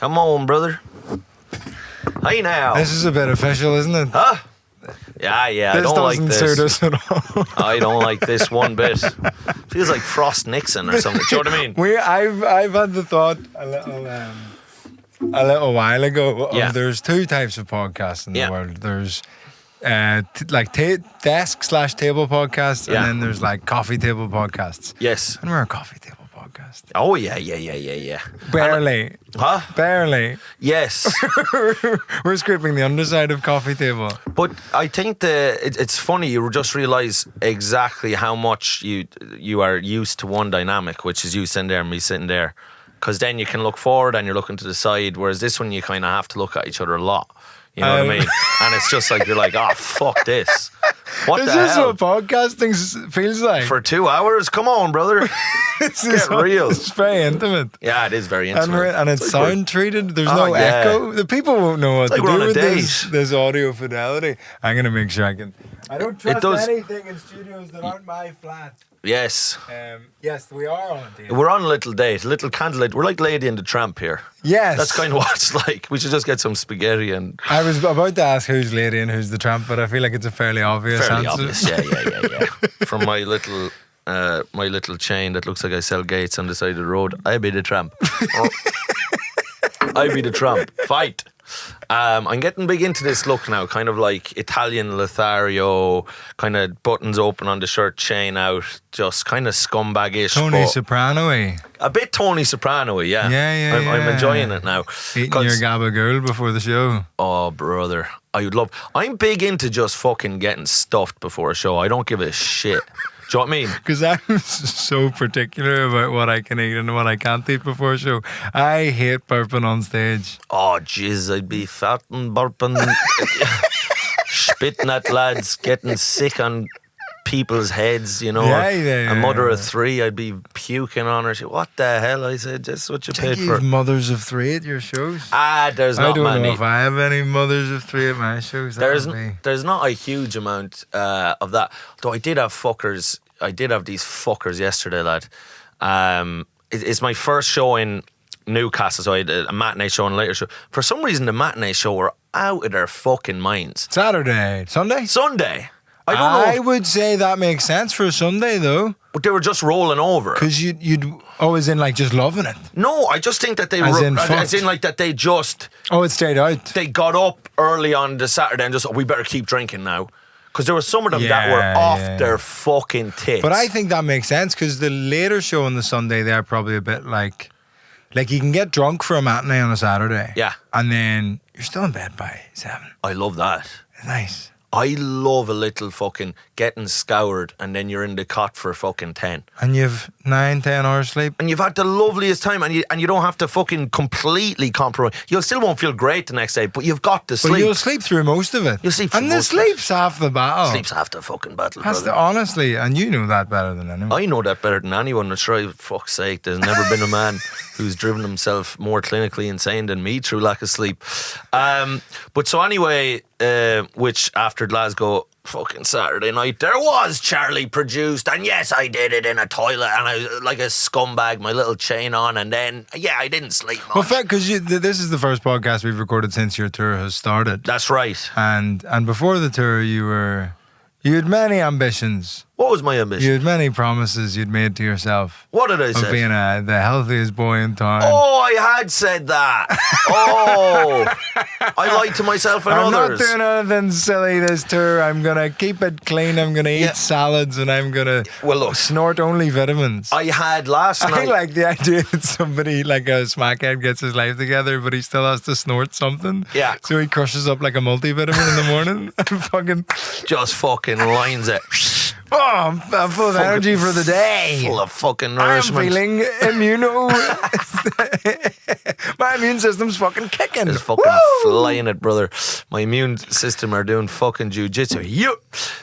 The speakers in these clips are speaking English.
Come on, brother. Hey now. This is a bit official, isn't it? Huh? Yeah. I This don't like doesn't this. suit us at all. I don't like this one bit. Feels like Frost Nixon or something. Do you know what I mean? I've had the thought a little while ago of Yeah. there's two types of podcasts in the Yeah. world. There's desk/table podcasts, Yeah. and then there's like coffee table podcasts. Yes. And we're a coffee table podcast. Oh, yeah. Barely. Huh? Barely. Yes. We're scraping the underside of coffee table. But I think it's funny, you just realise exactly how much you are used to one dynamic, which is you sitting there and me sitting there. Because then you can look forward and you're looking to the side, whereas this one you kind of have to look at each other a lot. You know what I mean? And it's just like, you're like, oh, fuck this. What Is the this hell? what podcasting feels like? For 2 hours? Come on, brother. Get real. It's very intimate. Yeah, it is very intimate. And it's like we're- sound treated. There's Oh, no yeah. echo. The people won't know what like to we're do on a with date. this audio fidelity. I'm going to make sure I can. I don't trust does- anything in studios that aren't my flat. Yes. Yes, we are on a date. We're on a little date, a little candlelight. We're like Lady and the Tramp here. Yes. That's kind of what it's like. We should just get some spaghetti and... I was about to ask who's lady and who's the tramp, but I feel like it's a fairly obvious Fairly answer. obvious. Yeah. From my little chain that looks like I sell gates on the side of the road. I be the Tramp. I be the Tramp. Fight. I'm getting big into this look now, kind of like Italian Lothario, kind of buttons open on the shirt, chain out, just kind of scumbag-ish. Tony but Soprano-y. a bit Tony Soprano-y, yeah. I'm enjoying it now. Eating 'Cause- your gabagool before the show. Oh, brother. I'm big into just fucking getting stuffed before a show. I don't give a shit. Do you know what I mean? Because I'm so particular about what I can eat and what I can't eat before a show. I hate burping on stage. Oh, jeez, I'd be fat and burping, spitting at lads, getting sick on people's heads, you know. Yeah, a mother of yeah. 3, I'd be puking on her. She, what the hell? I said, that's what you paid You for. have mothers of 3 at your shows? There's I not don't many. know if I have any mothers of 3 at my shows. There's not a huge amount of that. Though I did have these fuckers yesterday, lad. It's my first show in Newcastle, so I had a matinee show and a later show. For some reason, the matinee show were out of their fucking minds. Saturday. Sunday? Sunday. I don't know. I would say that makes sense for a Sunday, though. But they were just rolling over. Because you'd always in like just loving it. No, I just think that they As were, in as fucked. in like that they just, Oh, it stayed out. they got up early on the Saturday and just, we better keep drinking now. Because there were some of them that were Yeah, off yeah. their fucking tits. But I think that makes sense because the later show on the Sunday, they're probably a bit like you can get drunk for a matinee on a Saturday. Yeah. And then you're still in bed by 7. I love that. Nice. I love a little fucking getting scoured and then you're in the cot for fucking 10. And you've 9-10 hours sleep. And you've had the loveliest time and you don't have to fucking completely compromise. You still won't feel great the next day, but you've got to But sleep. you'll sleep through most of it. You'll sleep through And the most of it. sleep's half the battle. Sleep's half the fucking battle, That's brother. honestly, and you know that better than anyone. I know that better than anyone. I'm sure, fuck's sake, there's never been a man who's driven himself more clinically insane than me through lack of sleep. But so anyway, which after Glasgow fucking Saturday night, there was Charlie produced, and yes, I did it in a toilet, and I was like a scumbag, my little chain on, and then, yeah, I didn't sleep much. Well, fair, because this is the first podcast we've recorded since your tour has started. That's right. And before the tour, you had many ambitions. What was my ambition? You had many promises you'd made to yourself What did I of say? being the healthiest boy in town. Oh, I had said that. Oh, I lied to myself and I'm others. not doing anything silly this tour. I'm going to keep it clean. I'm going to eat salads and I'm going to Well, look. snort only vitamins. I had last I night. like the idea that somebody like a smackhead gets his life together, but he still has to snort something. Yeah. So he crushes up like a multivitamin in the morning and fucking, just fucking lines it. I'm full of energy for the day. Full of fucking I'm nourishment. feeling my immune system's fucking kicking. It's fucking Woo! flying it, brother. My immune system are doing fucking jujitsu.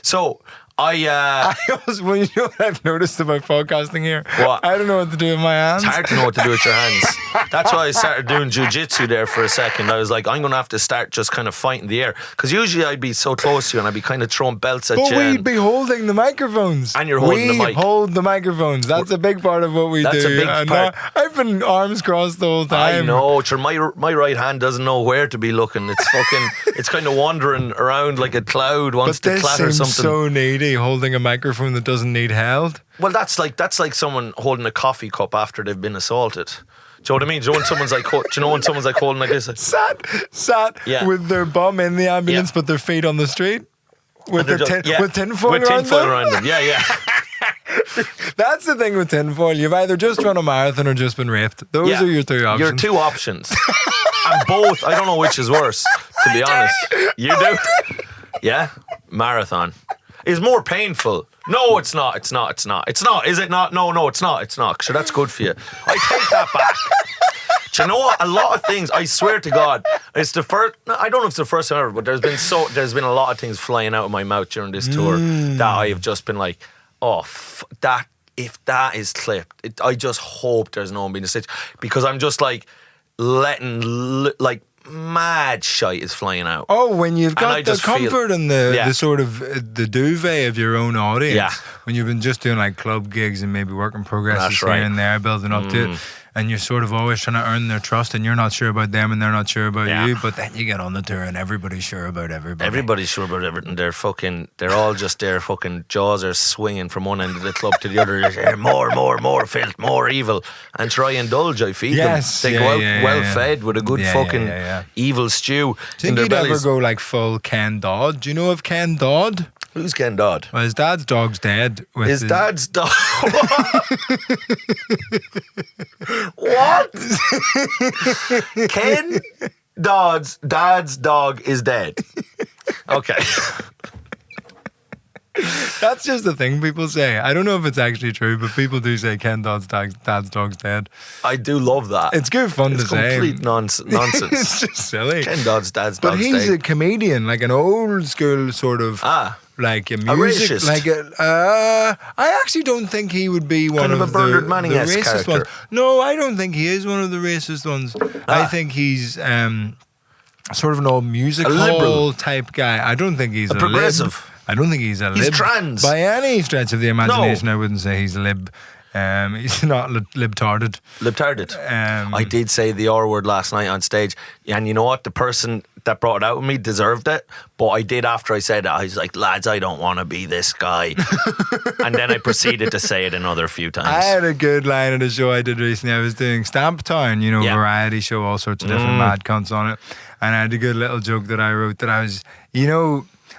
So I Well, you know what I've noticed about podcasting here? What? I don't know what to do with my hands. It's hard to know what to do with your hands. That's why I started doing jiu-jitsu there for a second. I was like, I'm going to have to start just kind of fighting the air. Because usually I'd be so close to you and I'd be kind of throwing belts at you. But we'd be holding the microphones. And you're holding the mic. We hold the microphones. That's a big part of what we do. That's a big part. I've been arms crossed the whole time. I know. Sure, my right hand doesn't know where to be looking. It's fucking, it's kind of wandering around like a cloud wants to clatter But this something. seems so needy, holding a microphone that doesn't need held. Well, that's like someone holding a coffee cup after they've been assaulted. Do you know what I mean? Do you know when someone's like, holding like this? Sat Yeah. with their bum in the ambulance, Yeah. but their feet on the street? With And they're just- with tinfoil with around tinfoil them? around them. Yeah, yeah. That's the thing with tinfoil. You've either just run a marathon or just been raped. Those Yeah. are your two options. Your two options. And both, I don't know which is worse, to be honest. You do? Yeah? Marathon. Is more painful. No, it's not. It's not. It's not. It's not. Is it not? No, it's not. It's not. Sure, that's good for you. I take that back. Do you know what? A lot of things, I swear to God, it's the first, I don't know if it's the first time ever, but there's been a lot of things flying out of my mouth during this tour that I have just been like, oh, if that is clipped, I just hope there's no one being a stitch, because I'm just like like mad shite is flying out. Oh, when you've And got I the just feel- comfort and the Yeah. sort of the duvet of your own audience. Yeah. When you've been just doing like club gigs and maybe work in progress That's here right. and there, building up to it. And you're sort of always trying to earn their trust, and you're not sure about them and they're not sure about Yeah. you. But then you get on the tour and everybody's sure about everybody. Everybody's sure about everything. They're all just their fucking jaws are swinging from one end of the club to the other. They're saying, more filth, more evil, and try and indulge. I feed Yes, them. They yeah, go out yeah, well yeah. fed with a good Yeah, fucking yeah, yeah. evil stew Do you in think their you'd ever bellies. go like full Ken Dodd? Do you know of Ken Dodd? Who's Ken Dodd? Well, his dad's dog's dead. With His dad's dog. What? Ken Dodd's dad's dog is dead. Okay. That's just the thing people say. I don't know if it's actually true, but people do say Ken Dodd's dad's dog's dead. I do love that. It's good fun It's to say. complete nonsense. It's just silly. Ken Dodd's dad's But dog's he's dead. a comedian, like an old school sort of, like a music, racist. like I actually don't think he would be one Kind of a the Bernard the Manning-esque racist character. ones. No, I don't think he is one of the racist ones. I think he's sort of an old music A liberal. hall type guy. I don't think he's a progressive. lib. I don't think he's a He's lib. trans. By any stretch of the imagination, I wouldn't say he's a lib. He's not libtarded. Libtarded. I did say the R word last night on stage, and you know what? The person that brought it out with me deserved it, but I did after I said it. I was like, lads, I don't want to be this guy. And then I proceeded to say it another few times. I had a good line at a show I did recently. I was doing Stamp Town, Yeah. variety show, all sorts of different mad cunts on it. And I had a good little joke that I wrote that I was,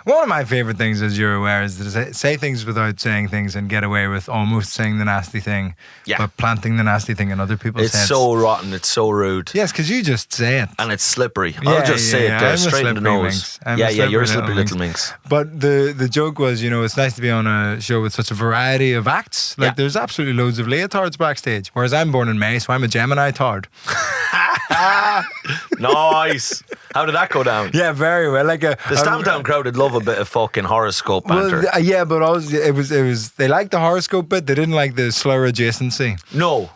one of my favourite things, as you're aware, is to say things without saying things and get away with almost saying the nasty thing, Yeah. but planting the nasty thing in other people's It's heads. so rotten. It's so rude. Yes, because you just say it. And it's slippery. Yeah, I'll just say yeah, it there, I'm a straight in the slippery nose. minx. I'm a Yeah, you're a slippery slippery little little minx. But the joke was, it's nice to be on a show with such a variety of acts. Like, Yeah. there's absolutely loads of leotards backstage. Whereas I'm born in May, so I'm a Gemini tard. Nice. How did that go down? Yeah, very well. Like The Stamptown crowd would love a bit of fucking horoscope banter. Well, yeah, but also, it was. They liked the horoscope bit. They didn't like the slur adjacency. No.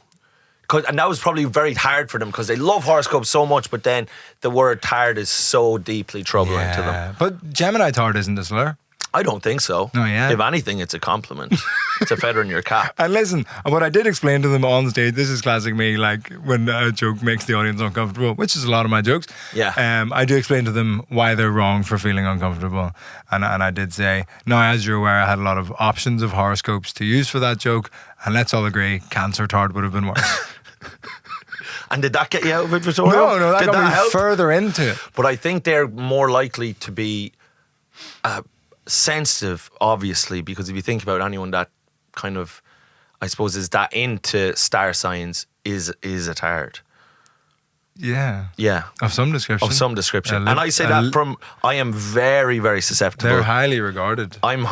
And that was probably very hard for them because they love horoscopes so much, but then the word tard is so deeply troubling to them. But Gemini tard isn't a slur. I don't think so. No, yeah. If anything, it's a compliment. It's a feather in your cap. And listen, what I did explain to them on stage, this is classic me, like when a joke makes the audience uncomfortable, which is a lot of my jokes. Yeah. I do explain to them why they're wrong for feeling uncomfortable. And I did say, now, as you're aware, I had a lot of options of horoscopes to use for that joke. And let's all agree, Cancer tard would have been worse. And did that get you out of it, Vittorio? No, that did got me help? further into it. But I think they're more likely to be sensitive, obviously, because if you think about anyone that kind of, I suppose, is that into star signs is a tard. Yeah. Yeah. Of some description. Of some description. A And I say that from, I am very, very susceptible. They're highly regarded. I'm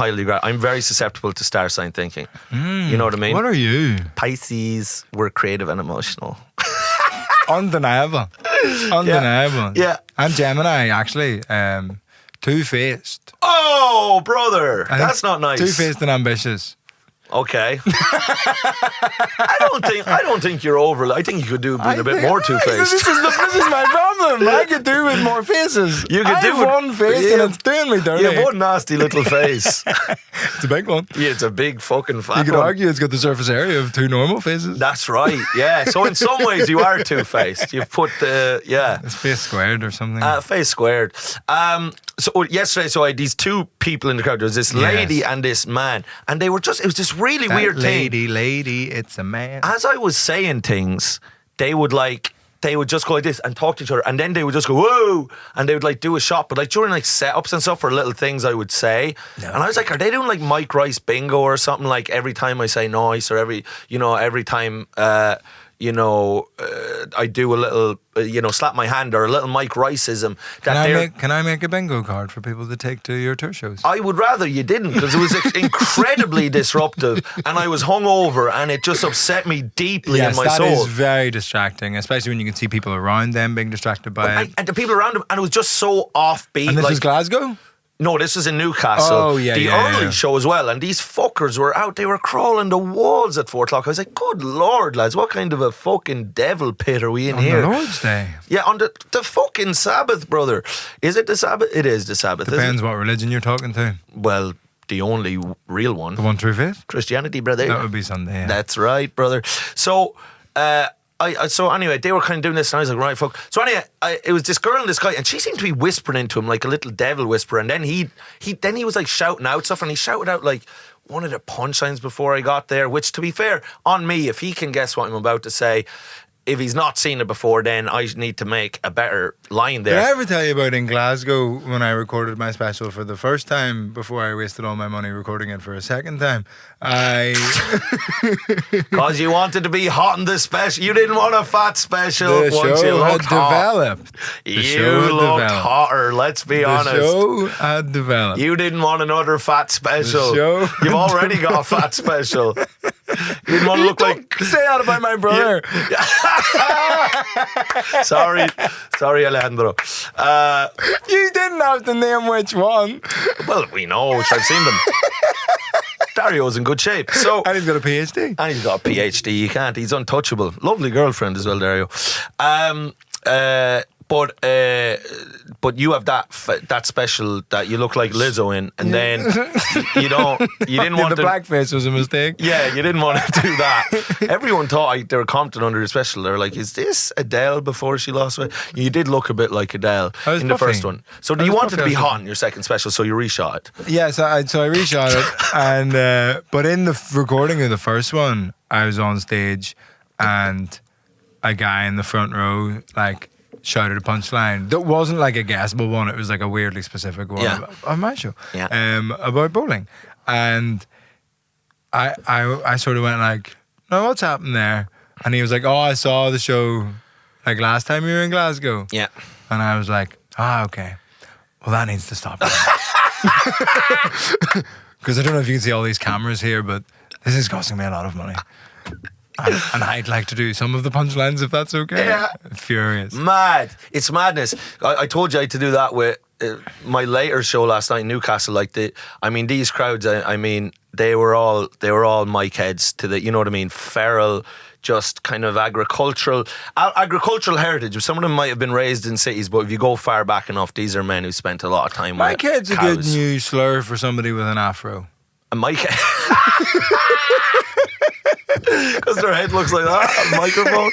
very susceptible to star sign thinking. You know what I mean? What are you? Pisces, we're creative and emotional. Undeniable. Undeniable. Yeah. I'm Gemini, actually. Two-faced. Oh, brother, I that's think not nice. Two-faced and ambitious. Okay. I don't think you're over. I think you could do being a bit more two-faced. This is my problem. I could do with more faces. You could do one face and it's doing me dirty. You have one nasty little face. It's a big one. Yeah, it's a big fucking fat You could one. argue it's got the surface area of two normal faces. That's right. Yeah. So in some ways you are two-faced. You've put the It's face squared or something. face squared. So yesterday, I had these two people in the crowd. There was this lady and this man, and they were just. It was this really weird thing. Lady, it's a man. As I was saying things, they would just go like this and talk to each other, and then they would just go whoa, and they would like do a shot, but like during like setups and stuff for little things I would say, and I was like, are they doing like Mike Rice bingo or something? Like every time I say nice, or every time. I do a little, slap my hand or a little Mike Riceism. Can I make a bingo card for people to take to your tour shows? I would rather you didn't, because it was incredibly disruptive, and I was hungover, and it just upset me deeply in my soul. That is very distracting, especially when you can see people around them being distracted by it. And the people around him, and it was just so offbeat. And this was Glasgow? No, this was in Newcastle. Oh, yeah, the early show as well. And these fuckers were out. They were crawling the walls at 4 o'clock. I was like, good Lord, lads, what kind of a fucking devil pit are we in here? On the Lord's Day. Yeah, on the fucking Sabbath, brother. Is it the Sabbath? It is the Sabbath. Depends what religion you're talking to. Well, the only real one. The one true faith? Christianity, brother. That would be Sunday, yeah. That's right, brother. So, so anyway, they were kind of doing this, and I was like, right, fuck. So anyway, it was this girl and this guy, and she seemed to be whispering into him like a little devil whisper, and then he was like shouting out stuff, and he shouted out like one of the punchlines before I got there, which, to be fair, on me, if he can guess what I'm about to say, if he's not seen it before, then I need to make a better line there. Did I ever tell you about in Glasgow when I recorded my special for the first time before I wasted all my money recording it for a second time? Because you wanted to be hot in the special. You didn't want a fat special. The once show you had looked hot. developed. You looked hotter, let's be honest. The show had developed. You didn't want another fat special. The show You've already got a fat special. You didn't want to look like... Say that about my brother. Sorry, Alejandro. You didn't have to name which one. Well, we know, I've seen them. Dario's in good shape. And he's got a PhD. And he's got a PhD. You can't. He's untouchable. Lovely girlfriend as well, Dario. But you have that special that you look like Lizzo in, and then you didn't want the blackface was a mistake. Yeah, you didn't want to do that. Everyone thought they were commenting under the special. They were like, "Is this Adele before she lost weight?" You did look a bit like Adele in the first one. So you wanted to be hot in your second special, so you reshot it. Yeah, so I reshot it, and but in the recording of the first one, I was on stage, and a guy in the front row shouted a punchline that wasn't like a guessable one. It was like a weirdly specific one on my show. Yeah. About bowling, and I sort of went like, "No, what's happened there?" And he was like, "Oh, I saw the show like last time you were in Glasgow." Yeah. And I was like, okay. Well, that needs to stop. Because I don't know if you can see all these cameras here, but this is costing me a lot of money. And I'd like to do some of the punchlines if that's okay. Yeah. Furious. Mad. It's madness. I told you I had to do that with my later show last night in Newcastle. These crowds, they were all Mike heads to the, you know what I mean, feral, just kind of agricultural heritage. Some of them might have been raised in cities, but if you go far back enough, these are men who spent a lot of time with Mike head's a good new slur for somebody with an afro. A Mike head. Because their head looks like that, a microphone.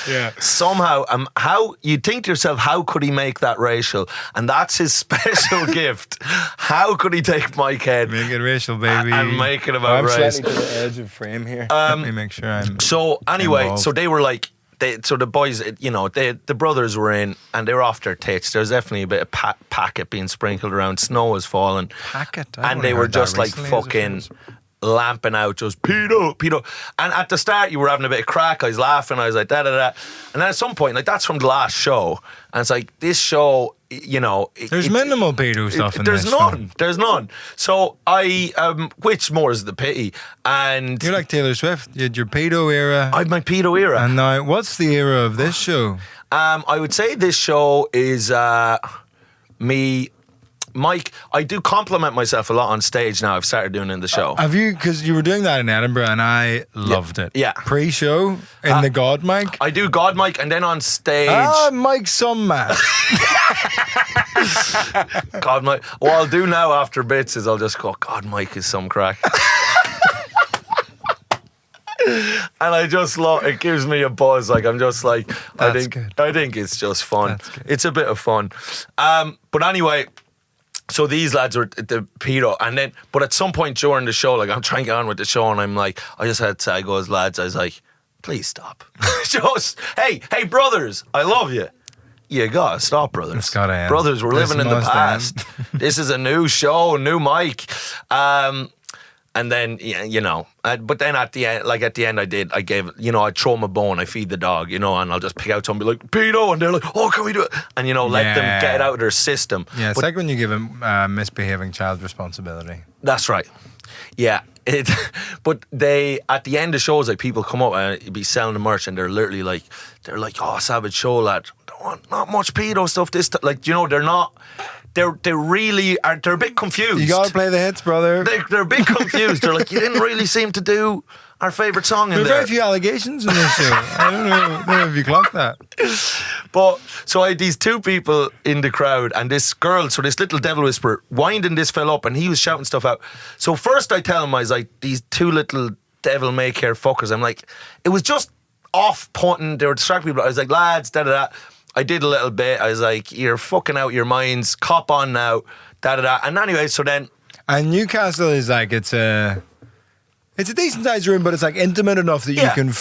Yeah. Somehow, how you think to yourself, how could he make that racial? And that's his special gift. How could he take Mike head, make it racial, baby, and make it about race? I'm slightly to the edge of frame here. Let me make sure I'm. So anyway, involved. so they were like. So the boys, the brothers were in, and they were off their tits. There's definitely a bit of packet being sprinkled around. Snow was falling, packet, and they were just like fucking lamping out, just pedo. And at the start, you were having a bit of crack. I was laughing. I was like da da da. And then at some point, that's from the last show, and it's like this show. There's minimal pedo stuff in there's this. There's none. So which more is the pity? And you're like Taylor Swift. You had your pedo era. I had my pedo era. And now, what's the era of this show? I would say this show is me Mike, I do compliment myself a lot on stage now. I've started doing it in the show. Have you? Because you were doing that in Edinburgh, and I loved it. Yeah. Pre-show in the God mic. I do God Mike, and then on stage. Mike some man. God Mike. What I'll do now after bits is I'll just go, God Mike is some crack. And I just love it. Gives me a buzz. Like I'm just like I think it's just fun. It's a bit of fun. But anyway, so these lads were the pedo, and then but at some point during the show, like I'm trying to get on with the show, and I'm like, I just had to say, goes lads, I was like, please stop. Just hey brothers, I love you. You gotta stop, brothers. It's gotta end. Brothers, we're living in the past. This is a new show, new mic. And then, you know, but then at the end, I gave, you know, I'd throw them a bone, I feed the dog, you know, and I'll just pick out something, be like, pedo, and they're like, oh, can we do it? And, you know, let them get it out of their system. Yeah, it's like when you give a misbehaving child responsibility. That's right. Yeah. But they, at the end of shows, like, people come up and be selling the merch, and they're literally like, oh, savage show, lad. Don't want not much pedo stuff, like, you know, they're not... They really are. They're a bit confused. You gotta play the hits, brother. They're a bit confused. They're like, you didn't really seem to do our favourite song in there. There are very few allegations in this show. I don't know if you clocked that. But so I had these two people in the crowd, and this girl, so this little devil whisperer, winding this fella up, and he was shouting stuff out. So first I tell him, I was like, these two little devil may care fuckers. I'm like, it was just off-putting. They were distracting people. I was like, lads, da-da-da. I did a little bit. I was like, you're fucking out your minds. Cop on now. Da-da-da. And anyway, so then... And Newcastle is like, it's a decent sized room, but it's like intimate enough that you can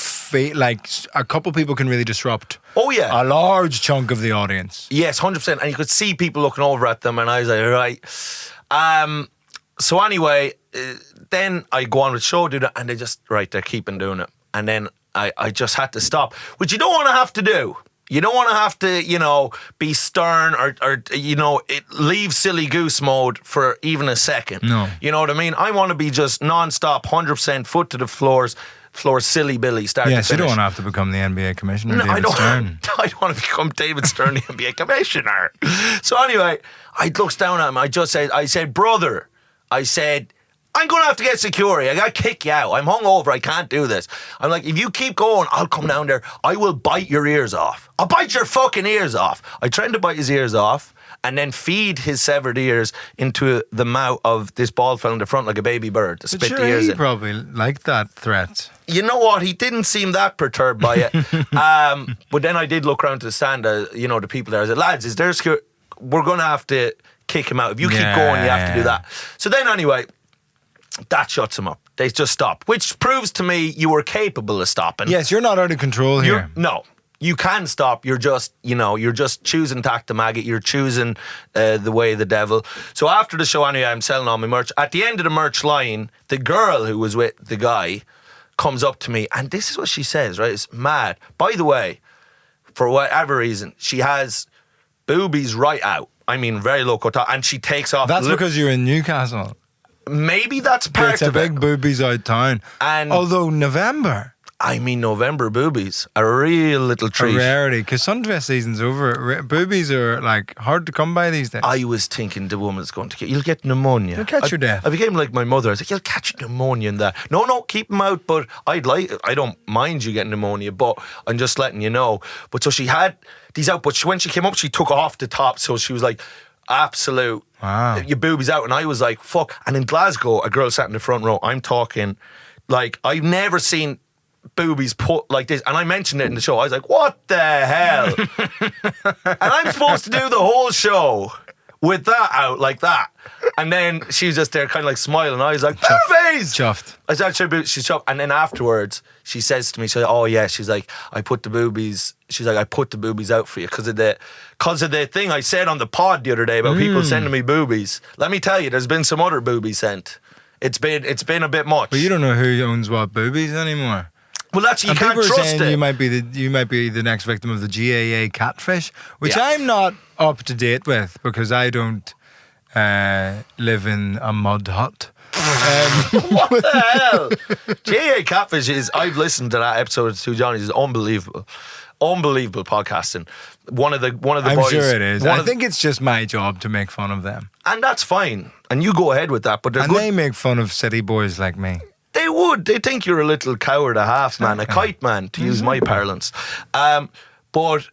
like a couple people can really disrupt a large chunk of the audience. Yes, 100%. And you could see people looking over at them, and I was like, right. So anyway, then I go on with the show, do that, and they're keeping doing it. And then I just had to stop, which you don't want to have to do. You don't want to have to, you know, be stern or you know, leave silly goose mode for even a second. No. You know what I mean? I want to be just non-stop, 100% foot to the floor, silly Billy, start to finish. Yes, you don't want to have to become the NBA commissioner, David Stern. I don't want to become David Stern, the NBA commissioner. So anyway, I looked down at him. I said, brother, I'm going to have to get security. I got to kick you out. I'm hungover. I can't do this. I'm like, if you keep going, I'll come down there. I will bite your ears off. I'll bite your fucking ears off. I tried to bite his ears off and then feed his severed ears into the mouth of this bald fella in the front like a baby bird to spit the ears in. He probably liked that threat. You know what? He didn't seem that perturbed by it. But then I did look around to the stand, you know, the people there. I said, lads, is there security? We're going to have to kick him out. If you keep going, you have to do that. So then anyway... That shuts them up. They just stop, which proves to me you were capable of stopping. Yes, you're not out of control here. No, you can stop. You're just, you know, you're just choosing tack the maggot. You're choosing the way of the devil. So after the show, anyway, I'm selling all my merch. At the end of the merch line, the girl who was with the guy comes up to me, and this is what she says, right? It's mad. By the way, for whatever reason, she has boobies right out. I mean, very low cut, and she takes off. That's because you're in Newcastle. Maybe that's part of it. It's a big boobies out town. And although November. I mean, November boobies are a real little treat. A rarity, because sundress season's over. Boobies are like hard to come by these days. I was thinking the woman's going to you'll get pneumonia. You'll catch your death. I became like my mother. I was like, you'll catch pneumonia in that. No, keep them out, but I don't mind you getting pneumonia, but I'm just letting you know. But so she had these out, but when she came up, she took off the top, so she was like, absolute. Wow. Your boobies out. And I was like, fuck. And in Glasgow, a girl sat in the front row. I'm talking, like, I've never seen boobies put like this. And I mentioned it in the show. I was like, what the hell? And I'm supposed to do the whole show with that out like that. And then she was just there kind of like smiling. I was like, boobies! Chuffed. I said, she's chuffed. And then afterwards, she says to me, she's like, oh yeah, she's like, I put the boobies out for you because of the thing I said on the pod the other day about people sending me boobies. Let me tell you, there's been some other boobies sent. It's been a bit much. But you don't know who owns what boobies anymore. Well, that's you can't trust it. You might be the next victim of the GAA catfish, which I'm not up to date with because I don't live in a mud hut. What the hell? GAA catfish is. I've listened to that episode of Two Johnnies. It's unbelievable. unbelievable podcasting. One of the I'm boys. sure it is. I think it's just my job to make fun of them. And that's fine. And you go ahead with that. But they make fun of city boys like me. They would. They think you're a little coward, a half man, a kite man, to use my parlance. But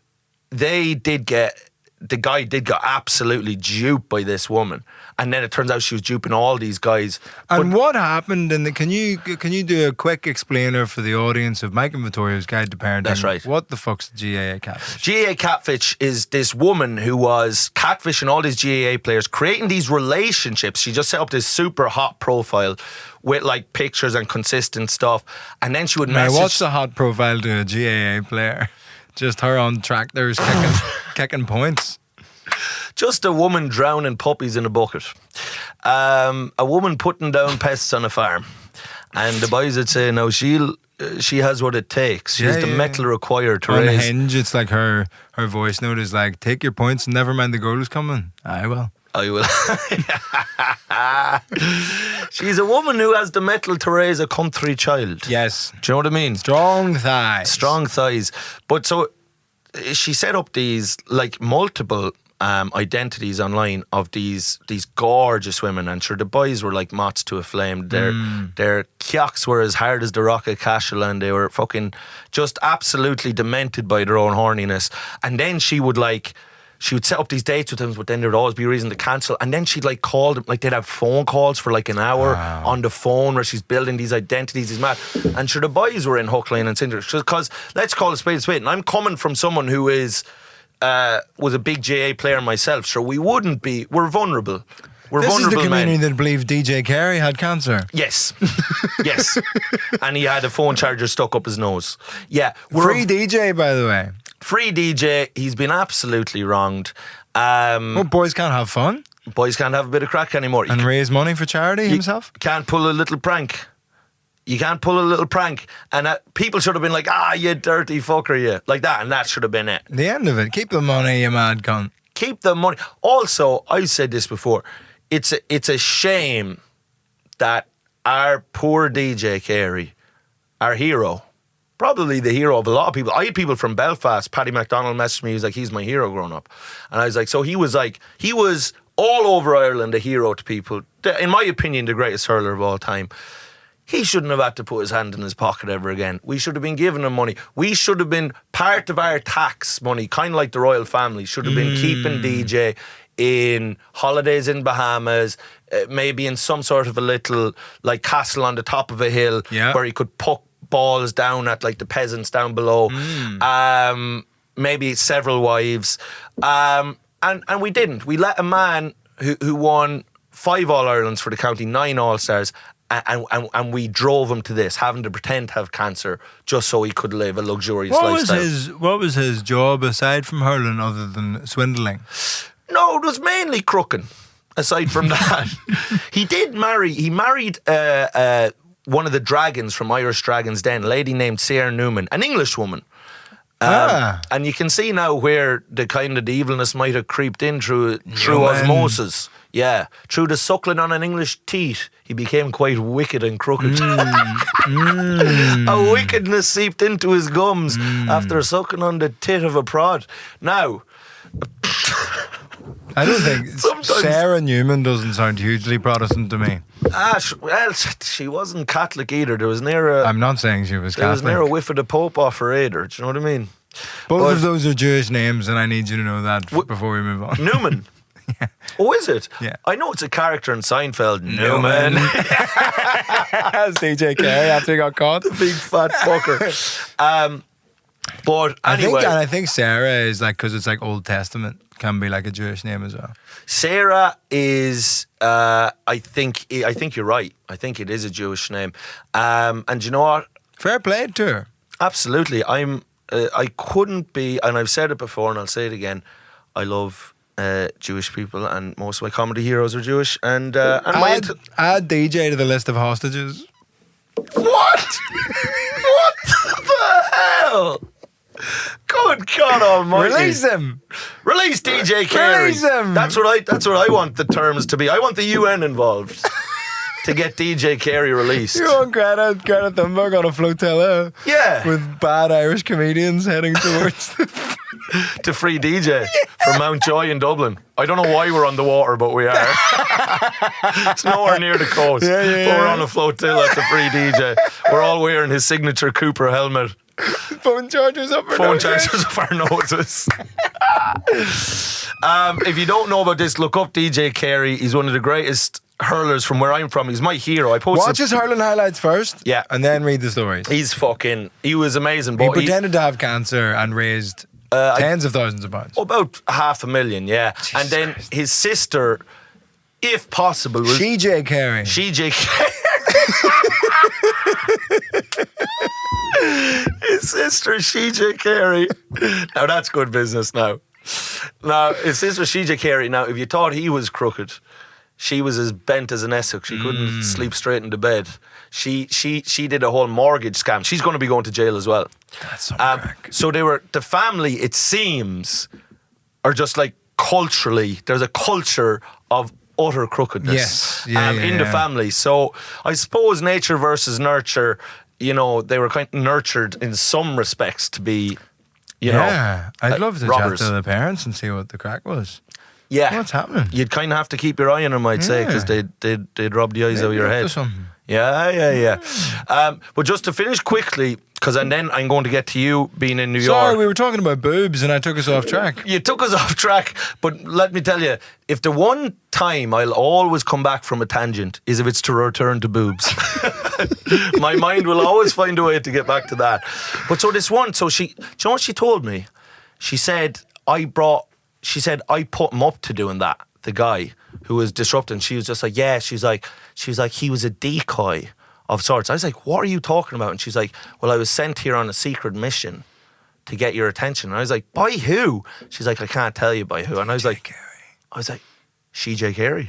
they did get... The guy did get absolutely duped by this woman, and then it turns out she was duping all these guys. And what happened? Can you do a quick explainer for the audience of Mike and Vittorio's Guide to Parenting? That's right. What the fuck's the GAA catfish? GAA catfish is this woman who was catfishing all these GAA players, creating these relationships. She just set up this super hot profile with like pictures and consistent stuff, and then she would message. Now, what's a hot profile to a GAA player? Just her on tractors kicking points. Just a woman drowning puppies in a bucket. A woman putting down pests on a farm. And the boys would say, no, she has what it takes. She has the metal required to on raise. On Hinge, it's like her voice note is like, take your points and never mind the goal is coming. I will. She's a woman who has the metal to raise a country child. Yes. Do you know what I mean? Strong thighs. Strong thighs. But so she set up these like multiple identities online of these gorgeous women, and sure the boys were like moths to a flame. Their kyocks were as hard as the rock of Cashel, and they were fucking just absolutely demented by their own horniness. And then she would set up these dates with them, but then there'd always be a reason to cancel. And then she'd like call them, like they'd have phone calls for like an hour on the phone where she's building these identities, these mad. And sure, the boys were in hook, line and sinker. Because let's call it spade a spade. And I'm coming from someone who was a big GA player myself. So we're vulnerable. This is the community that believed DJ Carey had cancer. Yes. Yes. And he had a phone charger stuck up his nose. Yeah. Free DJ, by the way. Free DJ. He's been absolutely wronged. Well, boys can't have fun. Boys can't have a bit of crack anymore. And raise money for charity himself? Can't pull a little prank. You can't pull a little prank. And people should have been like, you dirty fucker, you. Like that. And that should have been it. The end of it. Keep the money, you mad cunt. Keep the money. Also, I've said this before. It's a shame that our poor DJ Carey, our hero, probably the hero of a lot of people. I had people from Belfast. Paddy MacDonald messaged me. He was like, he's my hero growing up. And I was like, so he was all over Ireland a hero to people. In my opinion, the greatest hurler of all time. He shouldn't have had to put his hand in his pocket ever again. We should have been giving him money. We should have been part of our tax money, kind of like the royal family, should have been keeping DJ in holidays in Bahamas, maybe in some sort of a little like castle on the top of a hill where he could puck balls down at like the peasants down below. Maybe several wives. And we didn't. We let a man who won 5 All-Irelands for the county, 9 All-Stars, and we drove him to this, having to pretend to have cancer just so he could live a luxurious lifestyle. What was his job aside from hurling other than swindling? No, it was mainly crooking, aside from that. He married one of the dragons from Irish Dragon's Den, a lady named Sarah Newman, an English woman. And you can see now where the kind of the evilness might have creeped in through osmosis. Yeah, through the suckling on an English teat, he became quite wicked and crooked. A wickedness seeped into his gums after sucking on the tit of a prod. Now, I don't think Sarah Newman doesn't sound hugely Protestant to me. She wasn't Catholic either. There was near I'm not saying she was Catholic. There was near a whiff of the Pope off her either. Do you know what I mean? Both of those are Jewish names, and I need you to know that before we move on. Newman. Yeah. Oh, is it? Yeah. I know it's a character in Seinfeld. Newman. That's DJ Carey after he got caught. The big fat fucker. But anyway. I think Sarah is like, because it's like Old Testament, can be like a Jewish name as well. Sarah is, I think you're right. I think it is a Jewish name. And you know what? Fair play to her. Absolutely. I couldn't be, and I've said it before and I'll say it again, I love Jewish people, and most of my comedy heroes are Jewish. And add DJ to the list of hostages. What? What the hell? Good God Almighty! Release him. Release DJ Carey. Release him. That's what I want the terms to be. I want the UN involved. to get DJ Carey released. You want Greta Thunberg on a flotilla? Yeah. With bad Irish comedians heading towards To free DJ from Mountjoy in Dublin. I don't know why we're on the water, but we are. It's nowhere near the coast. But we're on a flotilla to free DJ. We're all wearing his signature Cooper helmet. phone chargers up our Phone noses. chargers of our noses. If you don't know about this, look up DJ Carey. He's one of the greatest hurlers from where I'm from. He's my hero. I posted. Watch his hurling highlights first. Yeah. And then read the stories. He was amazing. He But pretended to have cancer and raised tens of thousands of pounds. about 500,000, yeah. Jesus and then Christ. his sister, if possible, was CJ Carey. DJ Carey. His sister, CJ Carey. Now that's good business now. Now, his sister, CJ Carey, now, if you thought he was crooked, she was as bent as an Essex. She couldn't sleep straight into bed. She did a whole mortgage scam. She's going to be going to jail as well. That's some crack. So the family, it seems, are just like culturally, there's a culture of utter crookedness Yes. in the family. So I suppose nature versus nurture, you know, they were kind of nurtured in some respects to be, you know, I'd love to robbers. chat to the parents and see what the crack was. Yeah. What's happening? You'd kind of have to keep your eye on them, I'd say, because they'd rob the eyes out of your Maybe up head. to something. Yeah. But just to finish quickly, because and then I'm going to get to you being in New Sorry, York. we were talking about boobs and I took us off track. You took us off track, but let me tell you, if the one time I'll always come back from a tangent is if it's to return to boobs. My mind will always find a way to get back to that. But so this one, do you know what she told me? She said, I put him up to doing that, the guy who was disrupting. She was just like, yeah, she was like, he was a decoy of sorts. I was like, what are you talking about? And she's like, well, I was sent here on a secret mission to get your attention. And I was like, by who? She's like, I can't tell you by who. And I was like, CJ Carey.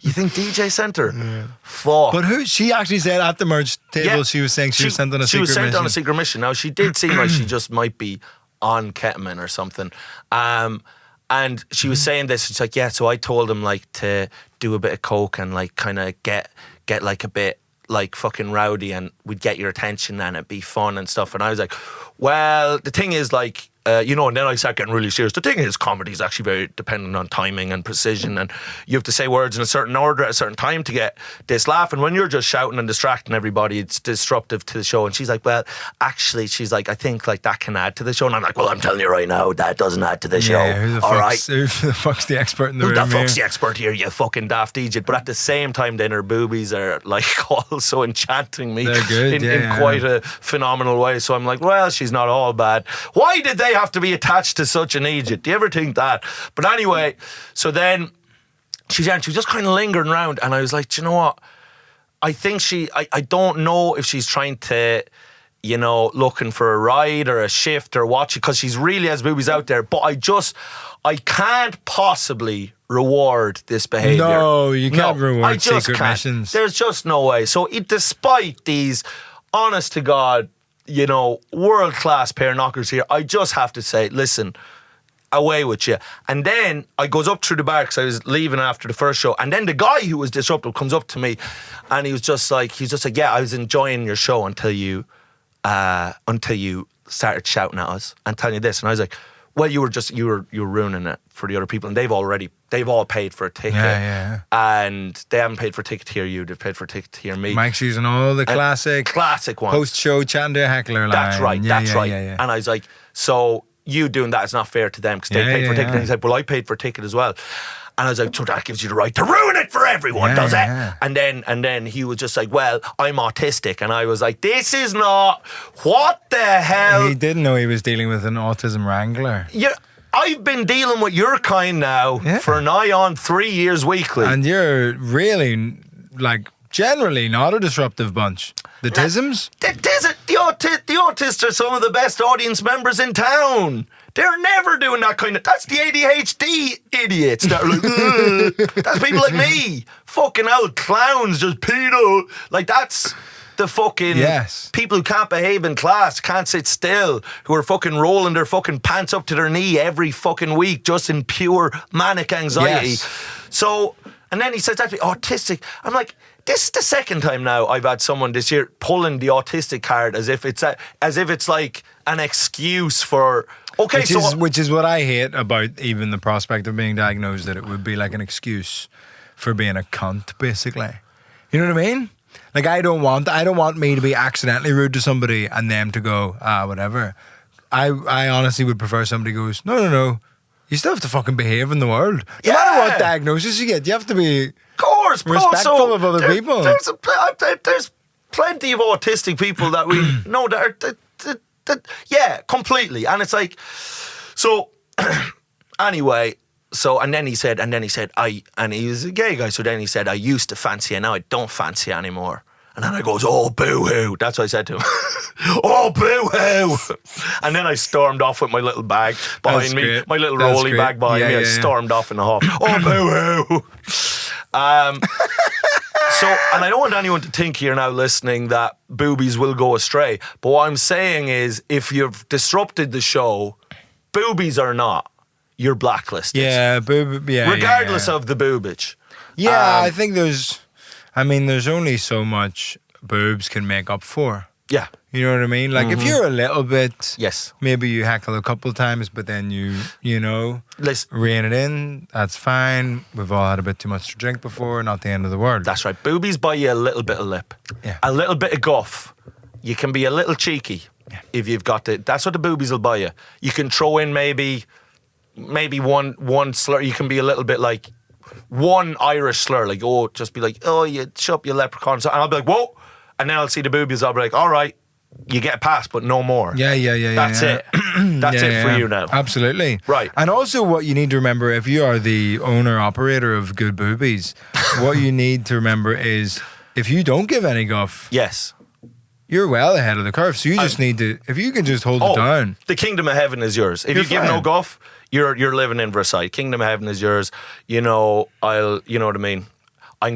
You think DJ sent her? Yeah. Fuck. But who? She actually said at the merch table she was saying she was sent on a secret mission. She was sent on a secret mission. Now, she did seem like she just might be on ketamine or something. And she was saying this, she's like, yeah, so I told him like to do a bit of coke and like kind of get like a bit like fucking rowdy and we'd get your attention and it'd be fun and stuff. And I was like, well, the thing is like, you know, and then I start getting really serious. The thing is, comedy is actually very dependent on timing and precision, and you have to say words in a certain order at a certain time to get this laugh. And when you're just shouting and distracting everybody, it's disruptive to the show. And she's like, well, actually, she's like, I think like that can add to the show. And I'm like, well, I'm telling you right now, that doesn't add to the show. Yeah, who the fuck's the expert in the room? Who the fuck's here? the expert here, you fucking daft idiot? But at the same time, then her boobies are like also enchanting me. They're good, in quite a phenomenal way. So I'm like, well, she's not all bad. Why did they have to be attached to such an idiot? Do you ever think that? But anyway, so then she was just kind of lingering around, and I was like, do you know what? I think I don't know if she's trying to, you know, looking for a ride or a shift or watch it, because she's really has boobies out there. But I can't possibly reward this behaviour. No, you can't reward I just secret can't. missions. There's just no way. So despite these, honest to God, you know, world-class pair knockers here, I just have to say, listen, away with you. And then I goes up through the bar because I was leaving after the first show, and then the guy who was disruptive comes up to me and he was just like, yeah, I was enjoying your show until you started shouting at us and telling you this. And I was like, well, you were ruining it for the other people, and they've all paid for a ticket. Yeah. And they haven't paid for a ticket to hear you, they've paid for a ticket to hear me. Mike's using all the classic ones. post-show chatting to a heckler line. That's right. Yeah. And I was like, so you doing that is not fair to them because they paid for a ticket. And he said, well, I paid for a ticket as well. And I was like, so that gives you the right to ruin it for everyone, does it? Yeah. And then he was just like, well, I'm autistic. And I was like, this is not, what the hell? He didn't know he was dealing with an autism wrangler. I've been dealing with your kind now for nigh on 3 years weekly. And you're really, like, generally not a disruptive bunch. The tisms? The autists are some of the best audience members in town. They're never doing that kind of... That's the ADHD idiots that are like... "Ugh." That's people like me. Fucking old clowns, just pedo. Like, that's the fucking... Yes. People who can't behave in class, can't sit still, who are fucking rolling their fucking pants up to their knee every fucking week just in pure manic anxiety. Yes. So... And then he says that to me, autistic. I'm like, this is the second time now I've had someone this year pulling the autistic card as if it's like an excuse for which is what I hate about even the prospect of being diagnosed, that it would be like an excuse for being a cunt, basically. You know what I mean? Like I don't want me to be accidentally rude to somebody and them to go, whatever. I honestly would prefer somebody goes, no. You still have to fucking behave in the world. No matter what diagnosis you get, you have to be respectful of other people. There's plenty of autistic people that we know that yeah, completely. And it's like, so anyway, and then he said, and he was a gay guy, so then he said, I used to fancy you, now I don't fancy you anymore. And then I goes, oh, boo-hoo. That's what I said to him. Oh, boo-hoo. And then I stormed off with my little bag behind me, my little rolly bag behind me. I stormed off in the hall. Oh, boo-hoo. So, and I don't want anyone to think here now listening that boobies will go astray. But what I'm saying is, if you've disrupted the show, boobies or not, you're blacklisted. Regardless of the boobage. Yeah, I think there's only so much boobs can make up for. Yeah. You know what I mean? Like if you're a little bit, yes, maybe you heckle a couple times, but then you know, rein it in. That's fine. We've all had a bit too much to drink before. Not the end of the world. That's right. Boobies buy you a little bit of lip, a little bit of guff. You can be a little cheeky if you've got it. That's what the boobies will buy you. You can throw in maybe one slur. You can be a little bit like one Irish slur, like just be like, oh, you shut up, you leprechaun, and I'll be like, whoa, and then I'll see the boobies. I'll be like, all right. You get a pass, but no more. Yeah. That's it. That's it for you now. Absolutely. Right. And also what you need to remember, if you are the owner-operator of Good Boobies, what you need to remember is, if you don't give any guff, yes, you're well ahead of the curve. So you just need to, if you can just hold it down. The kingdom of heaven is yours. If you give no guff, you're living in Versailles. Kingdom of heaven is yours. You know what I mean? I'll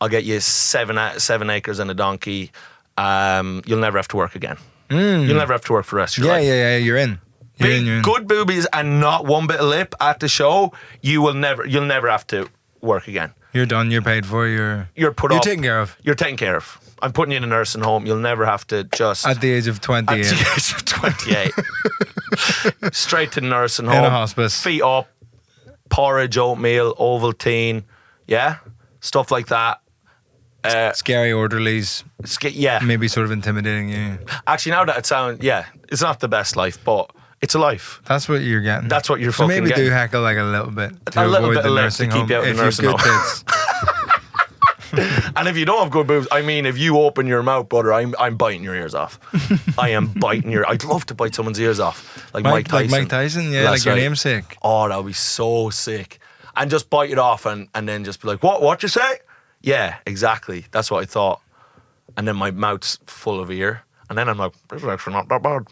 get you 7 acres and a donkey. You'll never have to work again. You'll never have to work for the rest of your life. Yeah, you're in. You're in. Good boobies and not one bit of lip at the show, you'll never have to work again. You're done, you're paid for, you're taken care of. You're taken care of. I'm putting you in a nursing home. You'll never have to just... At the age of 28. At the age of 28. Straight to the nursing home. In a hospice. Feet up, porridge, oatmeal, Ovaltine, yeah? Stuff like that. Scary orderlies. Maybe sort of intimidating you. Actually, now that it sounds, it's not the best life, but it's a life. That's what you're getting. That's what you're fucking getting. So maybe do heckle like a little bit to a little avoid bit the of lip nursing to keep you out of the nursing home. And if you don't have good boobs, I mean, if you open your mouth, brother, I'm biting your ears off. I am biting I'd love to bite someone's ears off, like Mike Tyson. Like Mike Tyson, yeah, like your namesake. Oh, that would be so sick. And just bite it off and then just be like, what you say? Yeah, exactly. That's what I thought. And then my mouth's full of ear. And then I'm like, this is actually not that bad.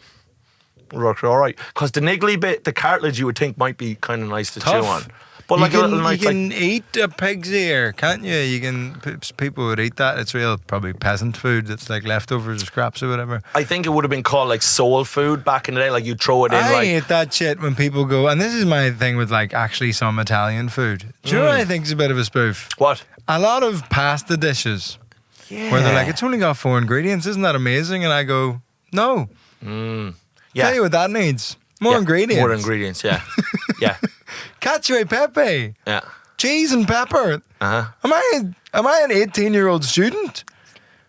It's actually all right. Because the niggly bit, the cartilage you would think might be kind of nice to chew on. But like you can eat a pig's ear, can't you? People would eat that. It's real, probably peasant food. It's like leftovers or scraps or whatever. I think it would have been called like soul food back in the day. Like you throw it in. I hate that shit when people go, and this is my thing with like actually some Italian food. Do you know what I think is a bit of a spoof? What? A lot of pasta dishes. Yeah. Where they're like, it's only got 4 ingredients. Isn't that amazing? And I go, no. Yeah. Tell you what that needs. More ingredients. More ingredients, yeah. Yeah. Cacio e pepe. Yeah. Cheese and pepper. Uh-huh. Am I an 18-year-old student?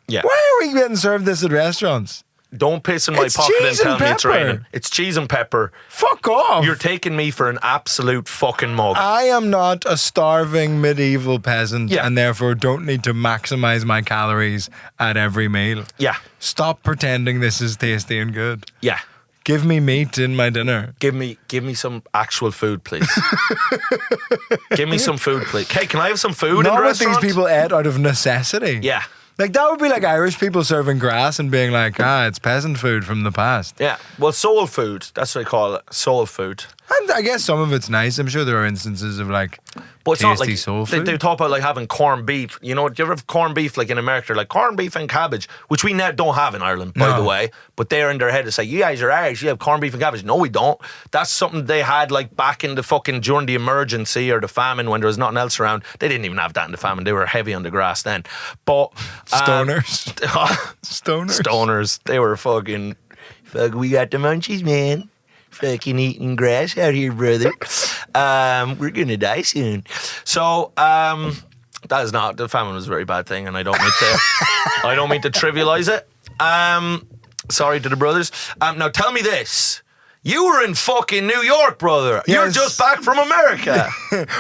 Yeah. Why are we getting served this at restaurants? Don't piss in my pocket and tell me it's raining. It's cheese and pepper. Fuck off. You're taking me for an absolute fucking mug. I am not a starving medieval peasant and therefore don't need to maximize my calories at every meal. Yeah. Stop pretending this is tasty and good. Yeah. Give me meat in my dinner. Give me some actual food, please. Give me some food, please. Hey, can I have some food in the restaurant? Not what these people ate out of necessity. Yeah. Like, that would be like Irish people serving grass and being like, it's peasant food from the past. Yeah. Well, soul food. That's what I call it. Soul food. And I guess some of it's nice. I'm sure there are instances of like But it's not tasty like soul they food. talk about like having corned beef. You know, do you ever have corned beef like in America? Like corned beef and cabbage, which we now don't have in Ireland, by the way. But they're in their head to say, you guys are Irish, you have corned beef and cabbage. No, we don't. That's something they had like back in the fucking during the emergency or the famine when there was nothing else around. They didn't even have that in the famine. They were heavy on the grass then. But Stoners. Stoners. They were fucking we got the munchies, man. Fucking eating grass out here, brother. We're gonna die soon. So that is not, the famine was a very bad thing, and I don't mean to trivialize it. Sorry to the brothers. Now tell me this. You were in fucking New York, brother. Yes. You're just back from America.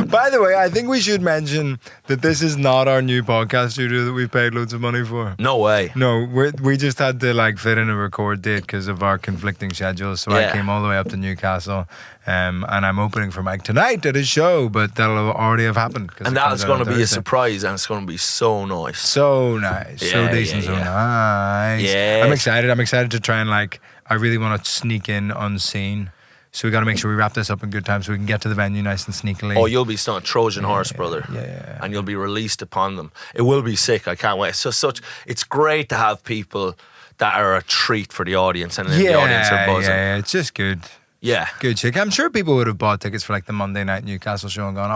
By the way, I think we should mention that this is not our new podcast studio that we've paid loads of money for. No way. No, we just had to like fit in a record date because of our conflicting schedules. So I came all the way up to Newcastle, and I'm opening for Mike tonight at his show, but that'll already have happened. And that's going to be a surprise, and it's going to be so nice. So nice. So decent, so nice. Yeah. I'm excited to try and like, I really want to sneak in unseen. So we got to make sure we wrap this up in good time so we can get to the venue nice and sneakily. Oh, you'll be stunned. Trojan horse, brother. Yeah. And you'll be released upon them. It will be sick. I can't wait. It's great to have people that are a treat for the audience, and the audience are buzzing. Yeah, it's just good. Yeah. Good shit. I'm sure people would have bought tickets for like the Monday night Newcastle show and gone,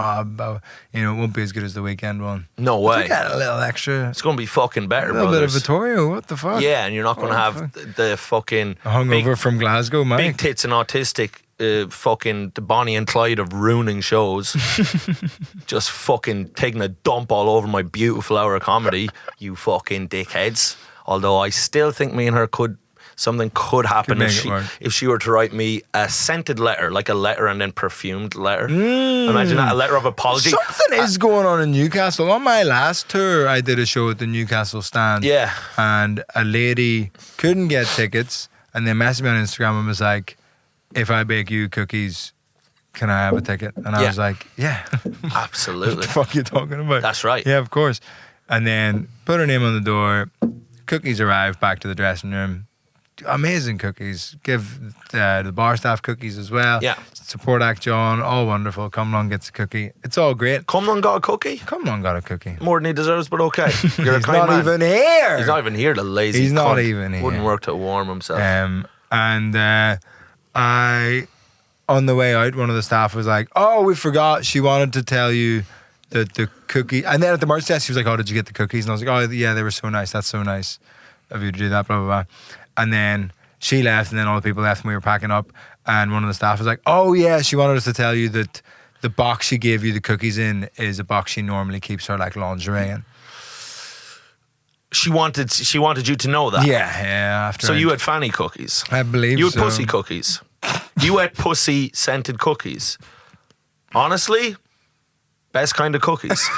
it won't be as good as the weekend one. No way. We got a little extra. It's going to be fucking better, A little brothers. bit of Vittorio, what the fuck? Yeah, and you're not going to have the fucking hungover from Glasgow, Mike. big tits and autistic fucking the Bonnie and Clyde of ruining shows. Just fucking taking a dump all over my beautiful hour of comedy, you fucking dickheads. Although I still think me and her something could happen if she were to write me a scented letter, like a letter and then perfumed letter. Imagine that, a letter of apology. Something is going on in Newcastle. On my last tour, I did a show at the Newcastle stand. Yeah. And a lady couldn't get tickets, and they messaged me on Instagram and was like, if I bake you cookies, can I have a ticket? And I was like, yeah. Absolutely. What the fuck are you talking about? That's right. Yeah, of course. And then put her name on the door. Cookies arrived back to the dressing room. Amazing cookies. Give the bar staff cookies as well. Yeah. Support Act John, all wonderful. Cumlon gets a cookie. It's all great. Cumlon got a cookie? Cumlon got a cookie. More than he deserves, but okay. You're a He's kind not man. even here. He's not even here, the lazy He's not cunt. even here. Wouldn't work to warm himself. I, on the way out, one of the staff was like, oh, we forgot. She wanted to tell you that the cookie. And then at the merch desk, she was like, oh, did you get the cookies? And I was like, oh, yeah, they were so nice. That's so nice of you to do that, blah, blah, blah. And then she left, and then all the people left, and we were packing up. And one of the staff was like, oh, yeah, she wanted us to tell you that the box she gave you the cookies in is a box she normally keeps her like lingerie in. She wanted you to know that. Yeah. So you had fanny cookies. I believe you had so. pussy cookies. You ate pussy scented cookies. Honestly, best kind of cookies.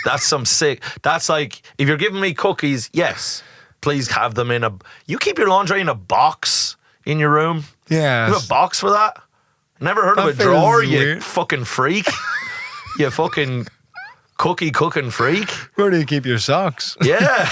That's some sick. That's like, if you're giving me cookies, yes, please have them in a. You keep your lingerie in a box in your room. Yeah. You have a box for that. Never heard of a That drawer. feels You weird. fucking freak. You fucking cookie cooking freak. Where do you keep your socks? Yeah.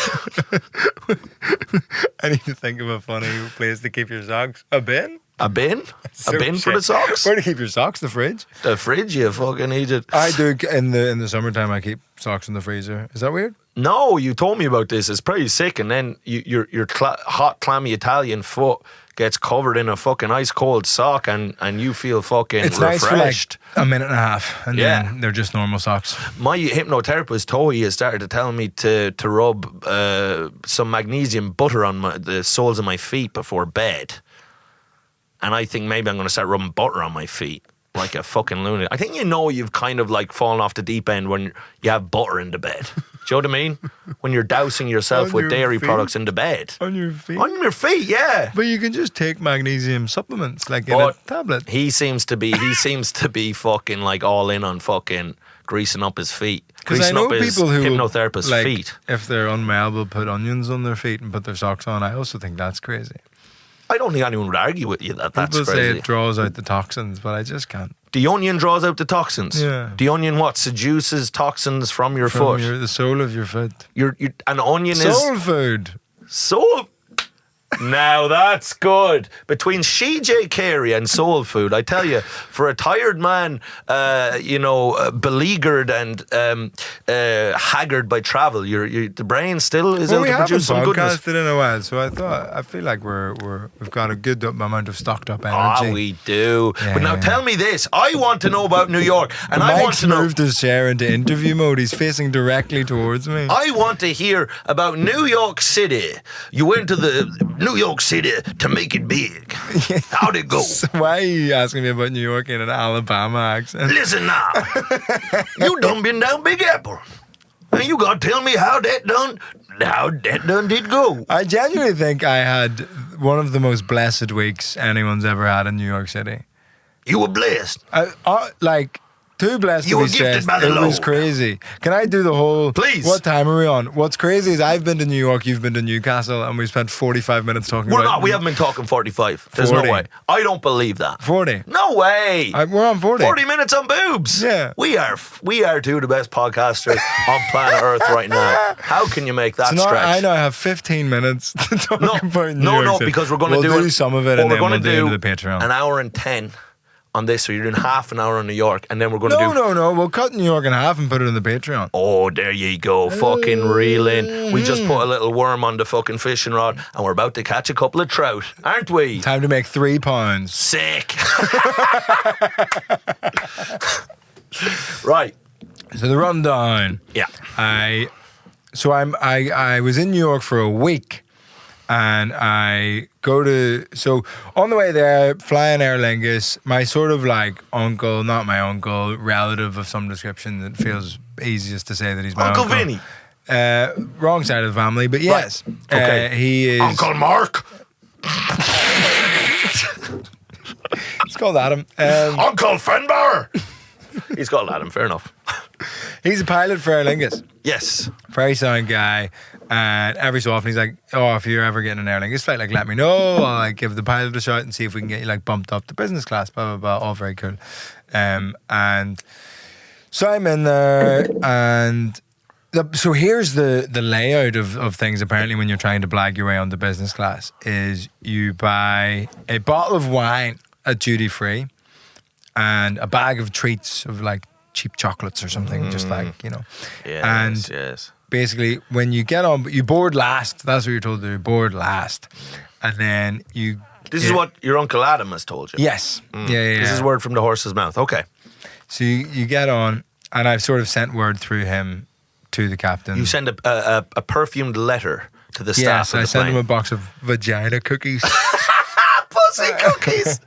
I need to think of a funny place to keep your socks. A bin? A bin? So A bin for shit. the socks? Where do you keep your socks? The fridge? The fridge, you fucking idiot. I do in the summertime. I keep socks in the freezer. Is that weird? No, you told me about this. It's pretty sick. And then your hot, clammy Italian foot gets covered in a fucking ice cold sock, and you feel fucking It's refreshed. nice for like a minute and a half, and then they're just normal socks. My hypnotherapist, Toey, has started to tell me to rub some magnesium butter on the soles of my feet before bed. And I think maybe I'm going to start rubbing butter on my feet like a fucking lunatic. I think you've kind of like fallen off the deep end when you have butter in the bed. Do you know what I mean? When you're dousing yourself On with your dairy feet? products in the bed. On your feet? On your feet, yeah. But you can just take magnesium supplements like in But a tablet. He seems to be fucking like all in on fucking greasing up his feet. Because I Greasing know up his people who hypnotherapist's like, feet. if they're unwell, will put onions on their feet and put their socks on. I also think that's crazy. I don't think anyone would argue with you that that's People say crazy. it draws out the toxins, but I just can't. The onion draws out the toxins. Yeah. The onion what? Seduces toxins from your foot. The sole of your foot. An onion Soul food. is so. Now that's good. Between CJ Carey and soul food, I tell you, for a tired man, beleaguered and haggard by travel, the brain still is able to produce some goodness. We haven't podcasted in a while, so I feel like we've got a good amount of stocked up energy. We do. Yeah, but now tell me this: I want to know about New York, and I want to know. Mike's moved his chair into interview mode. He's facing directly towards me. I want to hear about New York City. You went to the New York City to make it big. How'd it go? So why are you asking me about New York in an Alabama accent? Listen now. You done been down Big Apple. And you got to tell me how that done did go. I genuinely think I had one of the most blessed weeks anyone's ever had in New York City. You were blessed. Too blessed you to be were gifted stressed. by the Lord. It was crazy. Can I do the whole... Please. What time are we on? What's crazy is I've been to New York, you've been to Newcastle, and we spent 45 minutes talking about... We're not. We haven't been talking 45. There's 40. no way. I don't believe that. 40. No way. We're on 40. 40 minutes on boobs. Yeah. We are two of the best podcasters on planet Earth right now. How can you make that stretch? I know I have 15 minutes to talk about New York City. Because we're going to do some of it and then we'll do the Patreon. An hour and 10 on this, so you're doing half an hour on New York, and then we're going to do... No, we'll cut New York in half and put it in the Patreon. Oh, there you go, fucking reeling. We just put a little worm on the fucking fishing rod, and we're about to catch a couple of trout, aren't we? Time to make £3. Sick. Right. So the rundown. Yeah. I was in New York for a week. And I so on the way there, flying Aer Lingus, my sort of like uncle, not my uncle, relative of some description that feels easiest to say that he's my uncle. Uncle Vinny. Wrong side of the family, but yes. Right. Okay. He is... Uncle Mark. He's called Adam. Uncle Finbar. He's called Adam, fair enough. He's a pilot for Aer Lingus. Yes. Very sound guy. And every so often he's like, oh, if you're ever getting an Aer Lingus flight, let me know. I'll give the pilot a shout and see if we can get you bumped up to business class, blah, blah, blah. All very cool. And so I'm in there, and so here's the layout of things apparently when you're trying to blag your way onto business class is you buy a bottle of wine at duty free and a bag of treats of cheap chocolates or something, just Yes. Basically, when you get on, you board last. That's what you're told to do. Board last, and then you. This is what your Uncle Adam has told you. Yes. Yeah. This is word from the horse's mouth. Okay. So you get on, and I've sort of sent word through him to the captain. You send a perfumed letter to the staff. Yes, I sent him a box of vagina cookies. Pussy cookies.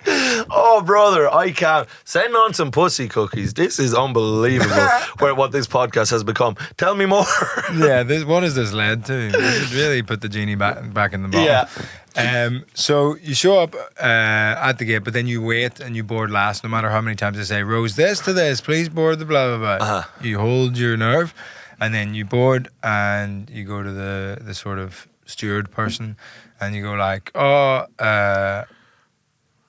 Oh, brother, I can't. Send on some pussy cookies. This is unbelievable what this podcast has become. Tell me more. Yeah, what has this led to? We should really put the genie back in the bottle. Yeah. So you show up at the gate, but then you wait and you board last, no matter how many times they say, rows this to this, please board the blah, blah, blah. Uh-huh. You hold your nerve, and then you board, and you go to the sort of steward person, and you go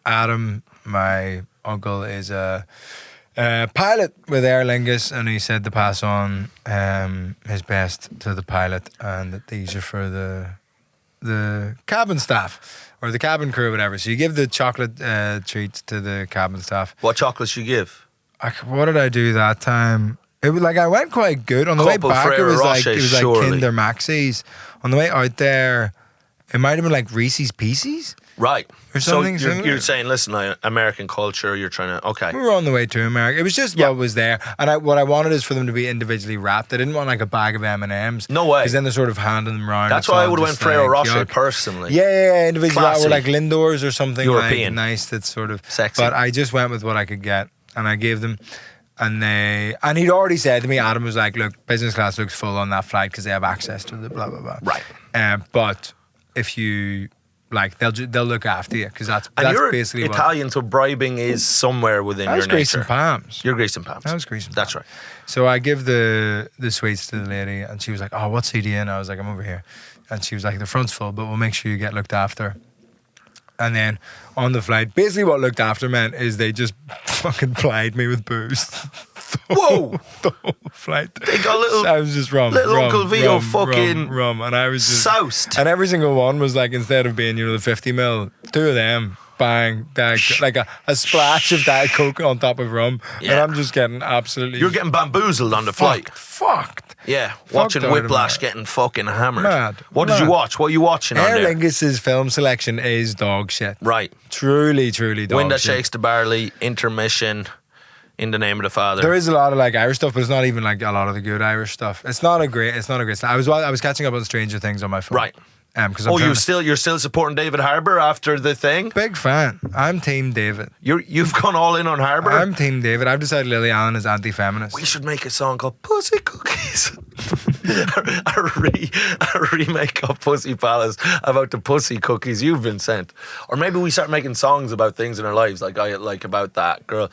Adam, my uncle, is a pilot with Aer Lingus, and he said to pass on his best to the pilot, and that these are for the cabin staff or the cabin crew or whatever. So you give the chocolate treats to the cabin staff. What chocolates you give? What did I do that time? It was I went quite good. On the way back, it was like Kinder Maxis. On the way out there, it might have been Reese's Pieces. Right. Or something so you're saying, listen, American culture, you're trying to, okay. We were on the way to America. It was just what was there. And what I wanted is for them to be individually wrapped. I didn't want a bag of M&Ms. No way. Because then they're sort of handing them around. That's why I would have went Ferrero Rocher personally. Yeah. Individually wrapped, or Lindors or something European. Nice that's sort of sexy. But I just went with what I could get. And I gave them, and he'd already said to me, Adam was like, look, business class looks full on that flight because they have access to the blah, blah, blah. Right. But if you... they'll look after you because that's you're basically Italian, so bribing is somewhere within your nature. I was greasing palms. You're greasing palms. I was greasing. That's right. So I give the sweets to the lady, and she was like, "Oh, what's CD in?" I was like, "I'm over here," and she was like, "The front's full, but we'll make sure you get looked after." And then on the flight, basically what looked after meant is they just fucking plied me with booze Whoa! The whole flight. They got little. I was just rum. Little rum, Uncle Vio rum, fucking rum, and I was just soused. And every single one was like, instead of being, the 50 ml, 2 of them, bang, like a splash of Diet Coke on top of rum, and I'm just getting absolutely. You're getting bamboozled on the flight. Fucked. Yeah, Fucked watching out of Whiplash it. getting fucking hammered. Mad. What did you watch? What are you watching on Aer there? Lingus's film selection is dog shit. Right. Truly, truly dog Wind That shit. Shakes the Barley, Intermission, In the Name of the Father. There is a lot of like Irish stuff, but it's not even like a lot of the good Irish stuff. It's not a great. I was catching up on Stranger Things on my phone. Right. Because you're still supporting David Harbour after the thing? big fan. I'm Team David. You've gone all in on Harbour? I'm Team David. I've decided Lily Allen is anti-feminist. We should make a song called Pussy Cookies. a remake of Pussy Palace about the pussy cookies you've been sent. Or maybe we start making songs about things in our lives, like I like about that girl.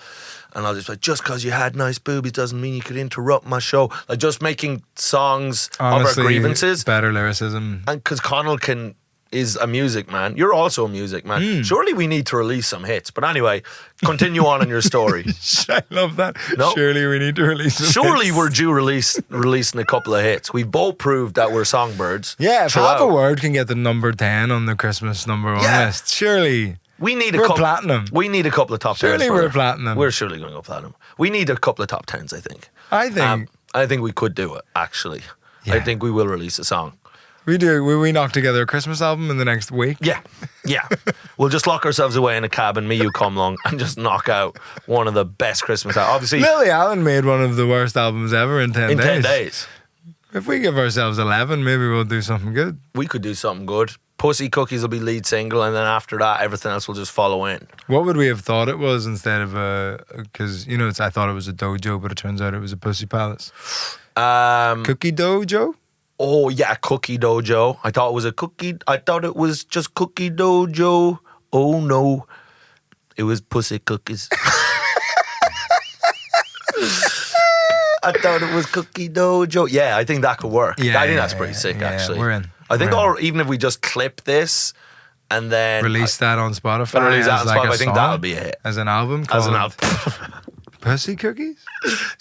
And I'll just like, just because you had nice boobies doesn't mean you could interrupt my show. Like just making songs Honestly, of our grievances. Better lyricism. And because Connell is a music man. You're also a music man. Surely we need to release some hits. But anyway, continue on in your story. I love that. No. Surely we need to release some Surely hits. we're due releasing a couple of hits. We both proved that we're songbirds. Yeah, if throughout. Half a Word can get the number 10 on the Christmas number 1 Yeah. list, surely We need we're platinum. We need a couple of top Surely 10s. we're brother. platinum. We're surely going to go platinum. We need a couple of top 10s, I think. I think I think we could do it, actually. Yeah. I think we will release a song. we do. We knock together a Christmas album in the next week. Yeah. We'll just lock ourselves away in a cab and me, you come along and just knock out one of the best Christmas albums. Obviously, Lily Allen made one of the worst albums ever in 10 in days. 10 days. If we give ourselves 11, maybe we'll do something good. We could do something good. Pussy Cookies will be lead single, and then after that, everything else will just follow in. What would we have thought it was instead of because I thought it was a dojo, but it turns out it was a pussy palace. Cookie dojo? Oh yeah, Cookie Dojo. I thought it was just Cookie Dojo. Oh no, it was Pussy Cookies. I thought it was Cookie Dojo. Yeah, I think that could work. Yeah, I think that's pretty sick, yeah, actually. we're in. I think We're in. even if we just clip this and then Release that on Spotify. release that as on like Spotify, a I think song, that'll be a hit. As an album As an called album. Pussy Cookies?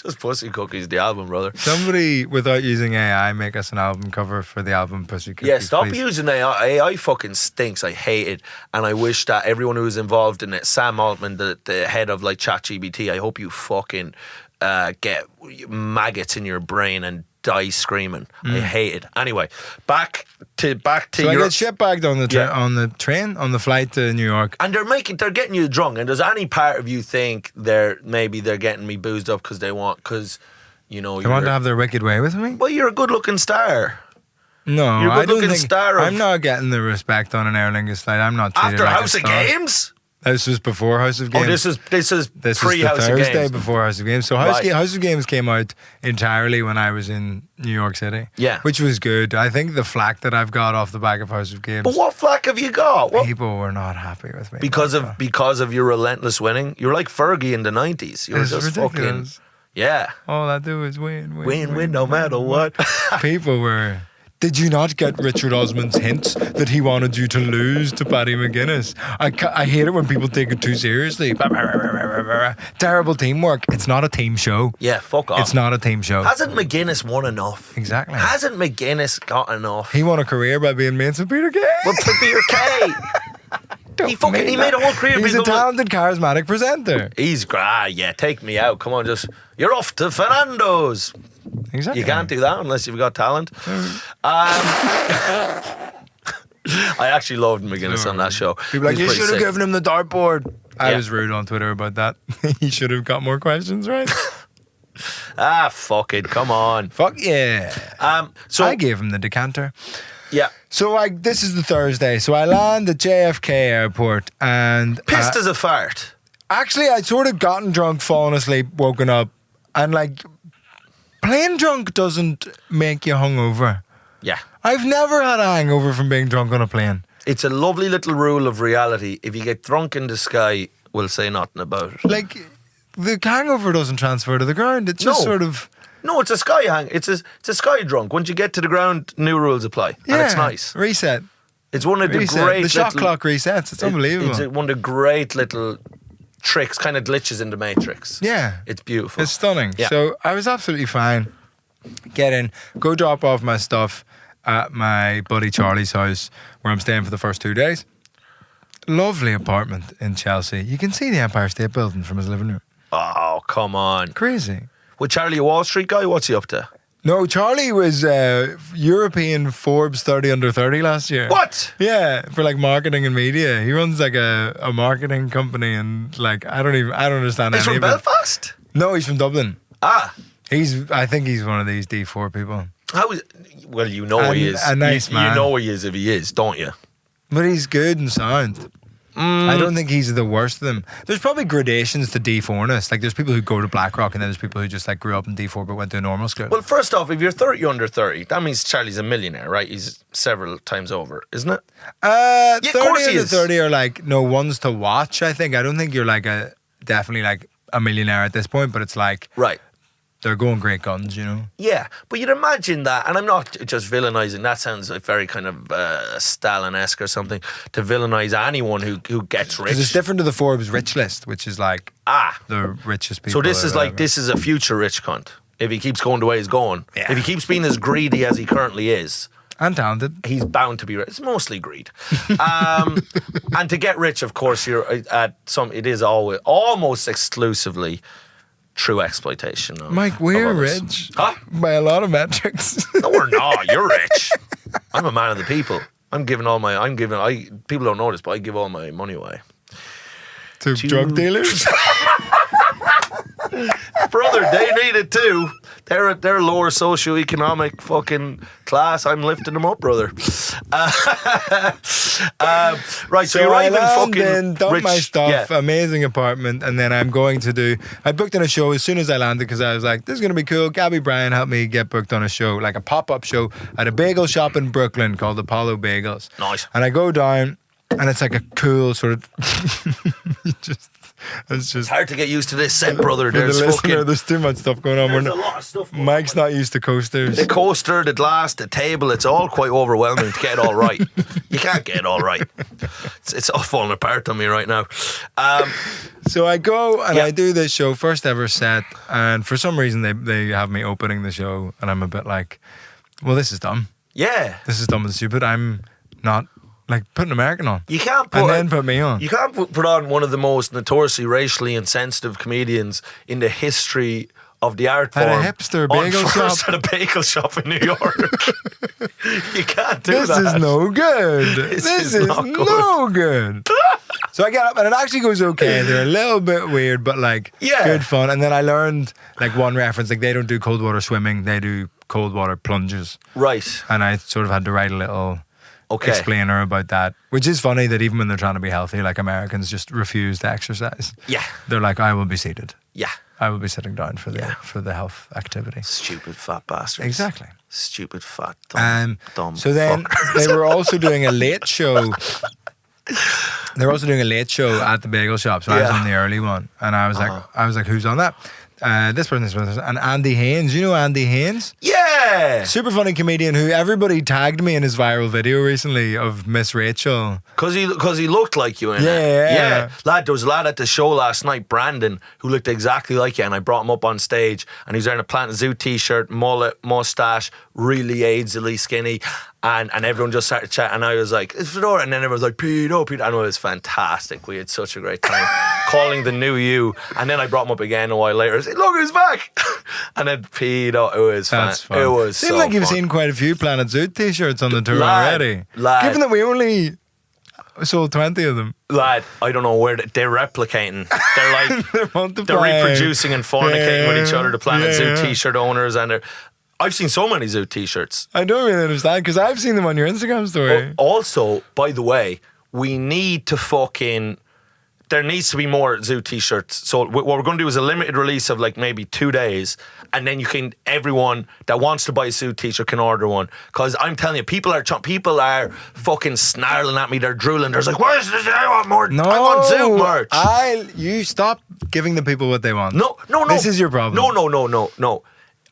Just Pussy Cookies, the album, brother. Somebody, without using AI, make us an album cover for the album Pussy Cookies. Yeah, stop please. using AI. AI fucking stinks. I hate it. And I wish that everyone who was involved in it, Sam Altman, the head of like ChatGPT, I hope you fucking get maggots in your brain and die screaming. I hate it. Anyway, back to So I your... get shitbagged on the Yeah. on the train, on the flight to New York. And they're getting you drunk. And does any part of you think they're getting me boozed up because they want They want to have their wicked way with me? Well, you're a good looking star. No, You're a I don't good-looking think. star of- I'm not getting the respect on an Aer Lingus flight. I'm not treated After like House a of star. Games? This was before House of Games. Oh, this is This was the pre-House of Thursday Games. before House of Games. So Right. House of Games came out entirely when I was in New York City. Yeah. Which was good. I think the flack that I've got off the back of House of Games, But what flack have you got? What? people were not happy with me. Because of your relentless winning? You're like Fergie in the 90s. You're It's just ridiculous. fucking... Yeah. All I do is win, Win no matter what. People were... Did you not get Richard Osman's hints that he wanted you to lose to Paddy McGuinness? I hate it when people take it too seriously. Terrible teamwork. It's not a team show. Yeah, fuck off. It's not a team show. Hasn't McGuinness won enough? Exactly. Hasn't McGuinness got enough? He won a career by being mates with Peter Kay. Well, to Peter Kay. He made a whole career. He's a being talented, charismatic presenter. He's great. Yeah, take me out. Come on, you're off to Fernando's. Exactly. You can't do that unless you've got talent. I actually loved McGuinness on that show. People like, He you was should pretty have sick. given him the dartboard. I Yeah. was rude on Twitter about that. He should have got more questions right. Ah, fuck it. Come on. Fuck yeah. So I gave him the decanter. yeah, So this is the Thursday. So I land at JFK Airport and pissed as a fart. actually I'd sort of gotten drunk, fallen asleep, woken up, and like plain drunk doesn't make you hungover. Yeah. I've never had a hangover from being drunk on a plane. It's a lovely little rule of reality. If you get drunk in the sky, we'll say nothing about it. Like the hangover doesn't transfer to the ground. It's just No. sort of No, it's a sky hang. It's a sky drunk. Once you get to the ground, new rules apply, and it's nice. Reset. It's one of the Reset. great The shot little, clock resets. It's unbelievable. It's one of the great little tricks, kind of glitches in the Matrix. Yeah. It's beautiful. It's stunning. Yeah. So I was absolutely fine. Get in, go drop off my stuff at my buddy Charlie's house where I'm staying for the first 2 days. Lovely apartment in Chelsea. You can see the Empire State Building from his living room. Oh, come on. Crazy. With Charlie, a Wall Street guy, what's he up to? No, Charlie was European Forbes 30 under 30 last year. What? Yeah, for like marketing and media. He runs like a marketing company and like I don't understand He's any from of it. Belfast? No, he's from Dublin. Ah. I think he's one of these D4 people. Well, you know he is. A nice man. You know he is if he is, don't you? But he's good and sound. I don't think he's the worst of them. There's probably gradations to D4ness. Like there's people who go to BlackRock and then there's people who just like grew up in D4 but went to a normal school. Well, first off, if you're 30 under 30, that means Charlie's a millionaire, right? He's several times over, isn't it? 30 of course he under is. 30 are like ones to watch, I think. I don't think you're like definitely like a millionaire at this point, but it's like Right. they're going great guns, you know? Yeah, but you'd imagine that, and I'm not just villainising, that sounds like very kind of Stalin-esque or something, to villainise anyone who gets rich. Because it's different to the Forbes rich list, which is like the richest people. So this or is like, whatever. this is a future rich cunt. If he keeps going the way he's going. Yeah. If he keeps being as greedy as he currently is, And talented. he's bound to be rich. It's mostly greed. And to get rich, of course, it is always almost exclusively true exploitation. Mike, we're of others. rich. Huh? By a lot of metrics. No, we're not. You're rich. I'm a man of the people. People don't know this, but I give all my money away. to drug dealers. Brother, they need it too. They're lower socioeconomic fucking class. I'm lifting them up, brother. Right, so you I arrive in land fucking in, dump rich. my stuff, Yeah. amazing apartment, and then I'm going to do. I booked on a show as soon as I landed because I was like, "This is gonna be cool." Gabby Bryan helped me get booked on a show, like a pop-up show at a bagel shop in Brooklyn called Apollo Bagels. Nice. And I go down, and it's like a cool sort of. It's just. It's hard to get used to this set, brother. For the There's listener, fucking. there's too much stuff going on. There's a lot of stuff going Mike's not used to coasters. The coaster, the glass, the table, it's all quite overwhelming to get it all right. You can't get it all right. It's all falling apart on me right now. So I go and Yeah. I do this show, first ever set, and for some reason they have me opening the show, and I'm a bit like, well, this is dumb. Yeah. This is dumb and stupid. I'm not like put an American on. You can't put And then put me on. You can't put on one of the most notoriously racially insensitive comedians in the history of the art At a form. hipster on bagel first shop. at a bagel shop in New York. You can't do This that. is no good. This is not good. no good. So I get up and it actually goes okay. They're a little bit weird, but like Yeah. good fun. And then I learned like one reference, like they don't do cold water swimming, they do cold water plunges. Right. And I sort of had to write a little Okay. explainer about that, which is funny that even when they're trying to be healthy, like Americans just refuse to exercise. Yeah. They're like, I will be seated. Yeah. I will be sitting down for the health activity. Stupid fat bastards. Exactly. Stupid fat dumb So then fuckers. they were also doing a late show. They were also doing a late show at the bagel shop, so I was Yeah. on the early one, and I was like, who's on that? This person, and Andy Haynes. You know Andy Haynes? Yeah. Super funny comedian who everybody tagged me in his viral video recently of Miss Rachel. Because he looked like you in it. Yeah. Lad, there was a lad at the show last night, Brandon, who looked exactly like you, and I brought him up on stage, and he was wearing a Planet Zoo t-shirt, mullet, mustache, really AIDSily skinny, and everyone just started chatting, and I was like, it's Fedora, and then everyone was like, Pedo, Pedo, and it was fantastic. We had such a great time calling the new you, and then I brought him up again a while later, I said, look who's back, and then Pedo, it was That's fun. fun. It was Seems so like you've fun. seen quite a few Planet Zoo t-shirts on the tour Lad, already. lad. Given that we only sold 20 of them. Lad, I don't know where they're replicating. They're like They're they're multiplying. reproducing and fornicating with each other. The Planet Yeah. Zoo T-shirt owners, and I've seen so many Zoo T-shirts. I don't really understand because I've seen them on your Instagram story. Also, by the way, we need to fucking. There needs to be more Zoo T-shirts. So what we're going to do is a limited release of like maybe 2 days, and then everyone that wants to buy a Zoo T-shirt can order one. Because I'm telling you, people are fucking snarling at me. They're drooling. They're like, "Where's this? I want more. No, I want Zoo merch." You stop giving the people what they want. No. This is your problem. No.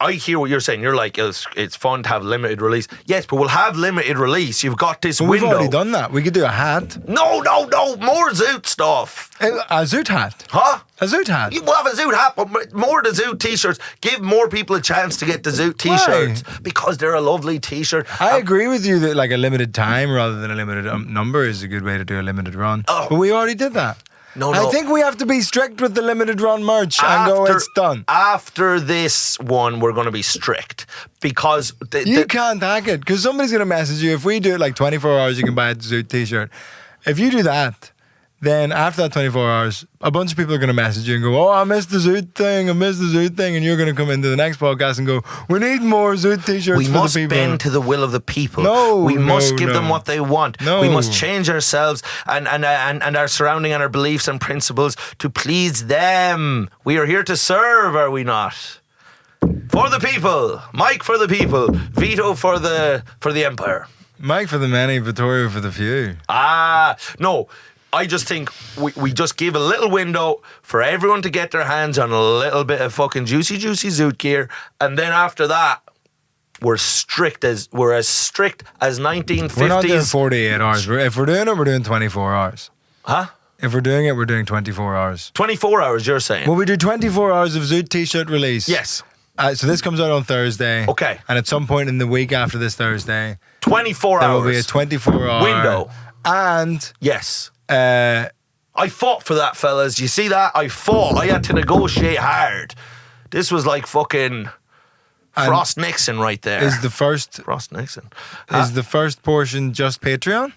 I hear what you're saying. You're like, it's fun to have limited release. Yes, but we'll have limited release. You've got this window. We've already done that. We could do a hat. No. More Zoot stuff. A Zoot hat. Huh? A Zoot hat. You will have a Zoot hat, but more the Zoot t-shirts. Give more people a chance to get the Zoot t-shirts. Why? Because they're a lovely t-shirt. I agree with you that like a limited time rather than a limited number is a good way to do a limited run. Oh. But we already did that. No. I think we have to be strict with the limited run merch and go, it's done. After this one, we're going to be strict because... You can't hack it because somebody's going to message you. If we do it like 24 hours, you can buy a Zoot t-shirt. If you do that, then after that 24 hours, a bunch of people are going to message you and go, I missed the Zoot thing, and you're going to come into the next podcast and go, we need more Zoot t-shirts we for must the people. bend to the will of the people. We must give them what they want. No. We must change ourselves and our surrounding and our beliefs and principles to please them. We are here to serve, are we not? For the people. Mike for the people. Vito for the empire. Mike for the many, Vittorio for the few. No. I just think we just give a little window for everyone to get their hands on a little bit of fucking juicy Zoot gear, and then after that, we're as strict as 1950s. We're not doing 48 hours. If we're doing it, we're doing 24 hours. Huh? If we're doing it, we're doing 24 hours. 24 hours, you're saying? Well, we do 24 hours of Zoot t-shirt release. Yes. So this comes out on Thursday. Okay. And at some point in the week after this Thursday, 24 there hours. will be a 24-hour window. And yes. I fought for that, fellas. You see that? I fought. I had to negotiate hard. This was like fucking Frost Nixon right there. Is the first Frost Nixon? Is the first portion just Patreon?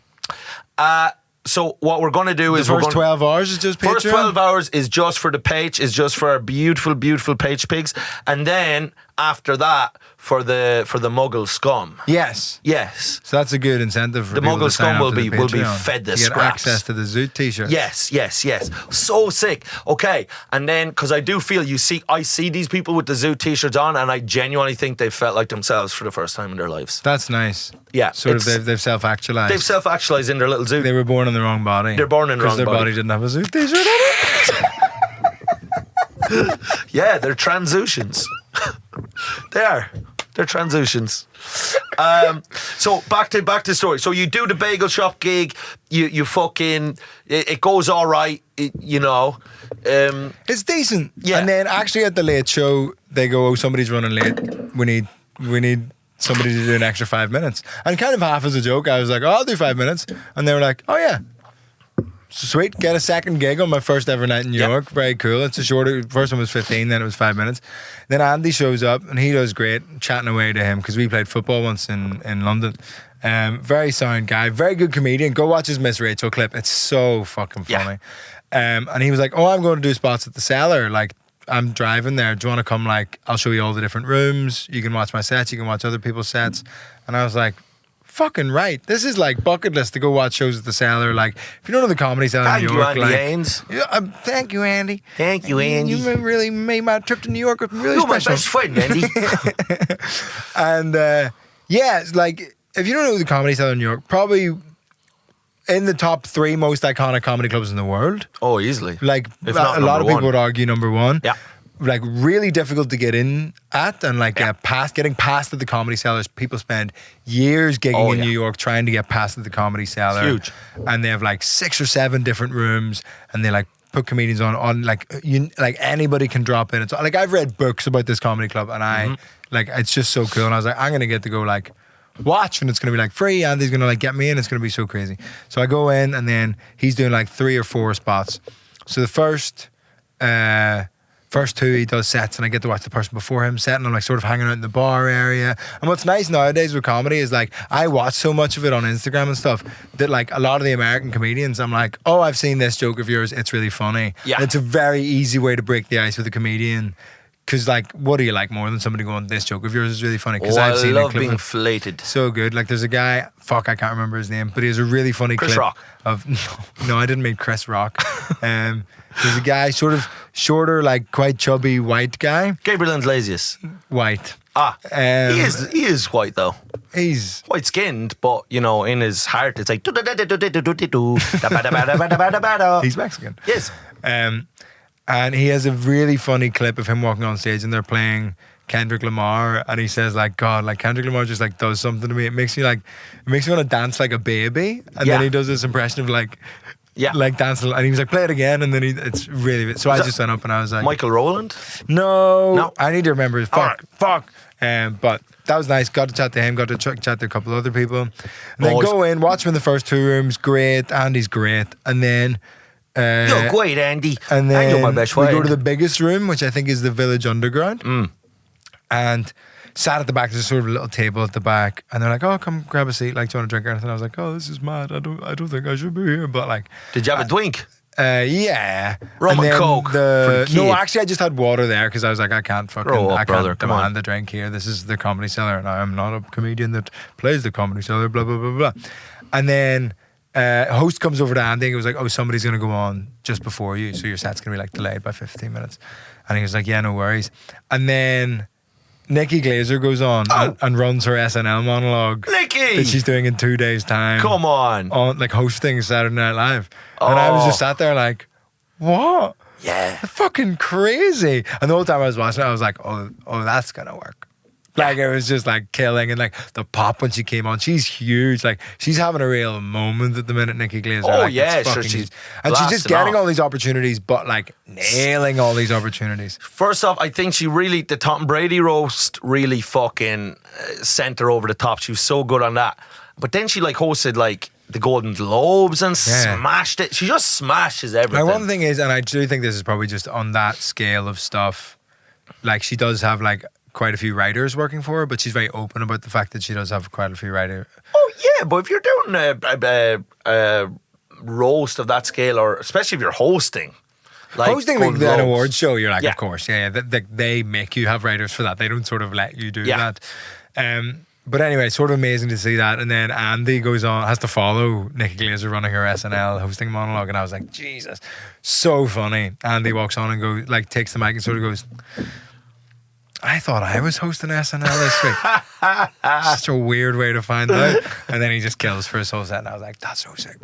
So what we're going to do is the first 12 hours is just Patreon. First 12 hours is just for the page, is just for our beautiful, beautiful page pigs, and then after that for the Muggle scum. Yes. So that's a good incentive for the people Muggle to sign scum up will to be Patreon. fed the You get scraps. access to the Zoot t-shirts. Yes. So sick. Okay, and then because I do feel I see these people with the Zoot t-shirts on, and I genuinely think they felt like themselves for the first time in their lives. That's nice. Yeah, sort of they've self-actualized. They've self-actualized in their little Zoot. They were born in the wrong body. They're born in the wrong because their body didn't have a Zoot t-shirt on it. Yeah, they're transutions. They're transutions. So back to story. So you do the bagel shop gig. You fucking it goes all right. It's decent. Yeah. And then actually at the late show, they go, "Oh, somebody's running late. We need somebody to do an extra 5 minutes." And kind of half as a joke, I was like, "Oh, I'll do 5 minutes." And they were like, "Oh yeah." Sweet, get a second gig on my first ever night in New York. Very cool. It's a shorter. First one was 15, then it was 5 minutes. Then Andy shows up and he does great, chatting away to him because we played football once in London. Very sound guy, very good comedian. Go watch his Miss Rachel clip. It's so fucking funny. And he was like, "Oh, I'm going to do spots at the Cellar. Like, I'm driving there. Do you want to come? Like, I'll show you all the different rooms. You can watch my sets. You can watch other people's sets." And I was like, fucking right. This is like bucket list to go watch shows at the Cellar. Like, if you don't know the Comedy Cellar in New York, Andy Haynes. Thank you, Andy. Thank you, Andy. You really made my trip to New York really You're special. my best friend, Andy. And it's like, if you don't know the Comedy Cellar in New York, probably in the top 3 most iconic comedy clubs in the world. Oh, easily. Like, If not a lot of people number would argue number 1. Yeah. Like, really difficult to get in at, and like getting past at the Comedy Cellar. People spend years gigging in New York trying to get past at the Comedy Cellar. Huge. And they have like 6 or 7 different rooms, and they like put comedians on like anybody can drop in. It's like, I've read books about this comedy club, and I like, it's just so cool. And I was like, I'm gonna get to go like watch, and it's gonna be like free. Andy's gonna like get me in. It's gonna be so crazy. So I go in, and then he's doing like 3 or 4 spots. So the first 2 he does sets, and I get to watch the person before him set, and I'm like sort of hanging out in the bar area. And what's nice nowadays with comedy is like, I watch so much of it on Instagram and stuff that like a lot of the American comedians, I'm like, "Oh, I've seen this joke of yours, it's really funny." Yeah. And it's a very easy way to break the ice with a comedian. Because like, what do you like more than somebody going, "This joke of yours is really funny"? Because I've seen I love it being flated. so good. Like, there's a guy, I can't remember his name, but he has a really funny Chris clip Rock. of no, I didn't mean Chris Rock. There's a guy, sort of shorter, like quite chubby white guy. Gabriel Iglesias. White. He is white though. He's White skinned, but in his heart it's like he's Mexican. Yes. And he has a really funny clip of him walking on stage, and they're playing Kendrick Lamar, and he says like, God, like Kendrick Lamar just like does something to me. It makes me want to dance like a baby. And then he does this impression of like dancing, and he was like, play it again, and then it's really. So I just went up and I was like, Michael Rowland? No, I need to remember. Fuck. But that was nice. Got to chat to him. Got to chat to a couple of other people. And then go in, watch him in the first 2 rooms. Great. Andy's great. And then. You're great, Andy. And then you're my best friend. We go to the biggest room, which I think is the Village Underground. And sat at the back. There's sort of a little table at the back, and they're like, "Oh, come grab a seat. Like, do you want to drink or anything?" I was like, "Oh, this is mad. I don't think I should be here." But like, did you have a drink? Yeah, rum and coke. No, actually, I just had water there because I was like, I can't brother, demand the drink here. This is the Comedy Cellar, and I am not a comedian that plays the Comedy Cellar. Blah blah blah blah. And then. Host comes over to Andy and he was like, "Oh, somebody's going to go on just before you, so your set's going to be like delayed by 15 minutes." And he was like, "Yeah, no worries." And then Nikki Glaser goes on and runs her SNL monologue Nikki! that she's doing in 2 days' time. Come on, like hosting Saturday Night Live. And I was just sat there like, what? Yeah, fucking crazy. And the whole time I was watching it, I was like, oh, that's going to work. Like, it was just like killing, and like the pop when she came on, she's huge. Like, she's having a real moment at the minute, Nikki Glaser. Oh, like, yeah, it's sure. She's just getting all these opportunities, but like nailing all these opportunities. First off, I think she really, the Tom Brady roast really fucking sent her over the top. She was so good on that. But then she like hosted like the Golden Globes and smashed it. She just smashes everything. Now, one thing is, and I do think this is probably just on that scale of stuff, like she does have like quite a few writers working for her, but she's very open about the fact that she does have quite a few writers. Oh yeah, but if you're doing a roast of that scale, or especially if you're hosting, like hosting like an awards show, you're like, of course, they make you have writers for that. They don't sort of let you do that. But anyway, sort of amazing to see that. And then Andy goes on, has to follow Nikki Glaser running her SNL hosting monologue, and I was like, Jesus, so funny. Andy walks on and goes, like, takes the mic and sort of goes, I thought I was hosting SNL this week. Such a weird way to find out. And then he just kills for his whole set, and I was like, that's so sick.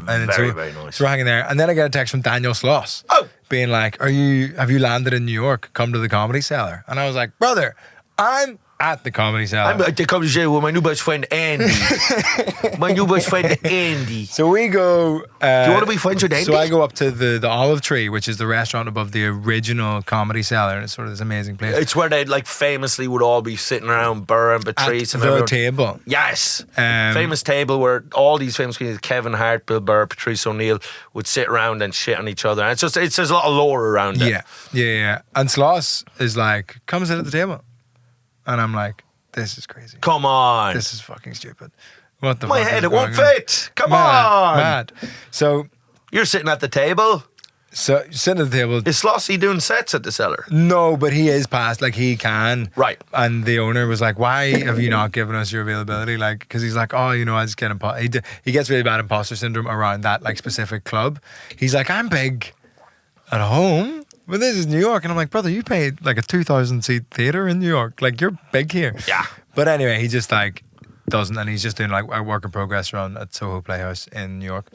And very, very nice. So we're hanging there, and then I get a text from Daniel Sloss, being like, have you landed in New York? Come to the Comedy Cellar. And I was like, brother, I'm at the Comedy Cellar. I'm at the Comedy Cellar with my new best friend Andy. So we go. Do you want to be friends with Andy? So I go up to the Olive Tree, which is the restaurant above the original Comedy Cellar, and it's sort of this amazing place. It's where they like famously would all be sitting around, Burr and Patrice and the everyone. table. Yes, famous table where all these famous comedians, Kevin Hart, Bill Burr, Patrice O'Neill, would sit around and shit on each other. And there's a lot of lore around it. Yeah. And Sloss is like, come sit at the table. And I'm like, this is crazy. Come on. This is fucking stupid. What the My fuck head, is it won't going on? fit. Come on. Mad. So you're sitting at the table. So sitting at the table. Is Slossy doing sets at the Cellar? No, but he is past. Like, he can. Right. And the owner was like, why have you not given us your availability? Like, because he's like, oh, I just get he gets really bad imposter syndrome around that like specific club. He's like, I'm big at home, but this is New York. And I'm like, brother, you paid like a 2,000 seat theater in New York. Like, you're big here. Yeah. But anyway, he just like doesn't, and he's just doing like a work in progress run at Soho Playhouse in New York.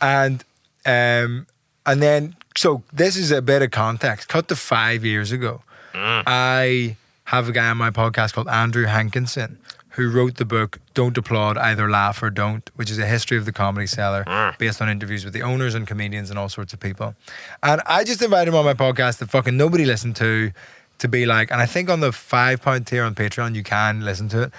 And then, so this is a bit of context. Cut to 5 years ago. I have a guy on my podcast called Andrew Hankinson, who wrote the book Don't Applaud, Either Laugh or Don't, which is a history of the Comedy Cellar based on interviews with the owners and comedians and all sorts of people. And I just invited him on my podcast that fucking nobody listened to be like, and I think on the £5 tier on Patreon, you can listen to it.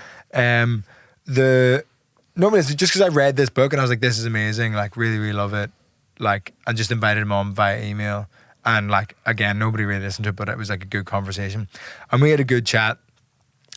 Nobody listened, just because I read this book and I was like, this is amazing, like really, really love it. Like, I just invited him on via email. And like, again, nobody really listened to it, but it was like a good conversation. And we had a good chat.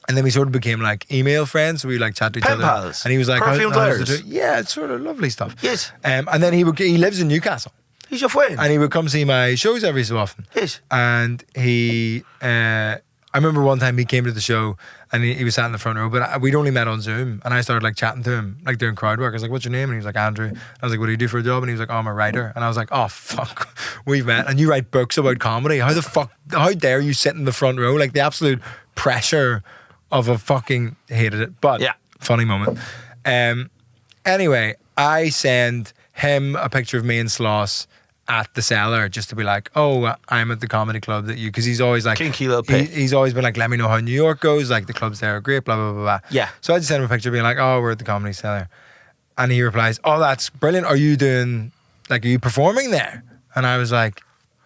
And then we sort of became like email friends. So we like chat to each Pen other. pals. And he was like, Perfumed letters. Yeah, it's sort of lovely stuff. Yes. And then he lives in Newcastle. He's your friend. And he would come see my shows every so often. Yes. And I remember one time he came to the show and he was sat in the front row, but we'd only met on Zoom. And I started like chatting to him, like doing crowd work. I was like, what's your name? And he was like, Andrew. I was like, what do you do for a job? And he was like, oh, I'm a writer. And I was like, oh, fuck, we've met. And you write books about comedy. How dare you sit in the front row? Like, the absolute pressure of a fucking, hated it. But funny moment. Anyway, I send him a picture of me and Sloss at the cellar just to be like, oh, I'm at the comedy club that you, because he's always like, Kinky little pig. he's always been like, let me know how New York goes, like the clubs there are great, blah, blah, blah, blah. Yeah. So I just sent him a picture being like, oh, we're at the comedy cellar. And he replies, oh, that's brilliant. Are you performing there? And I was like,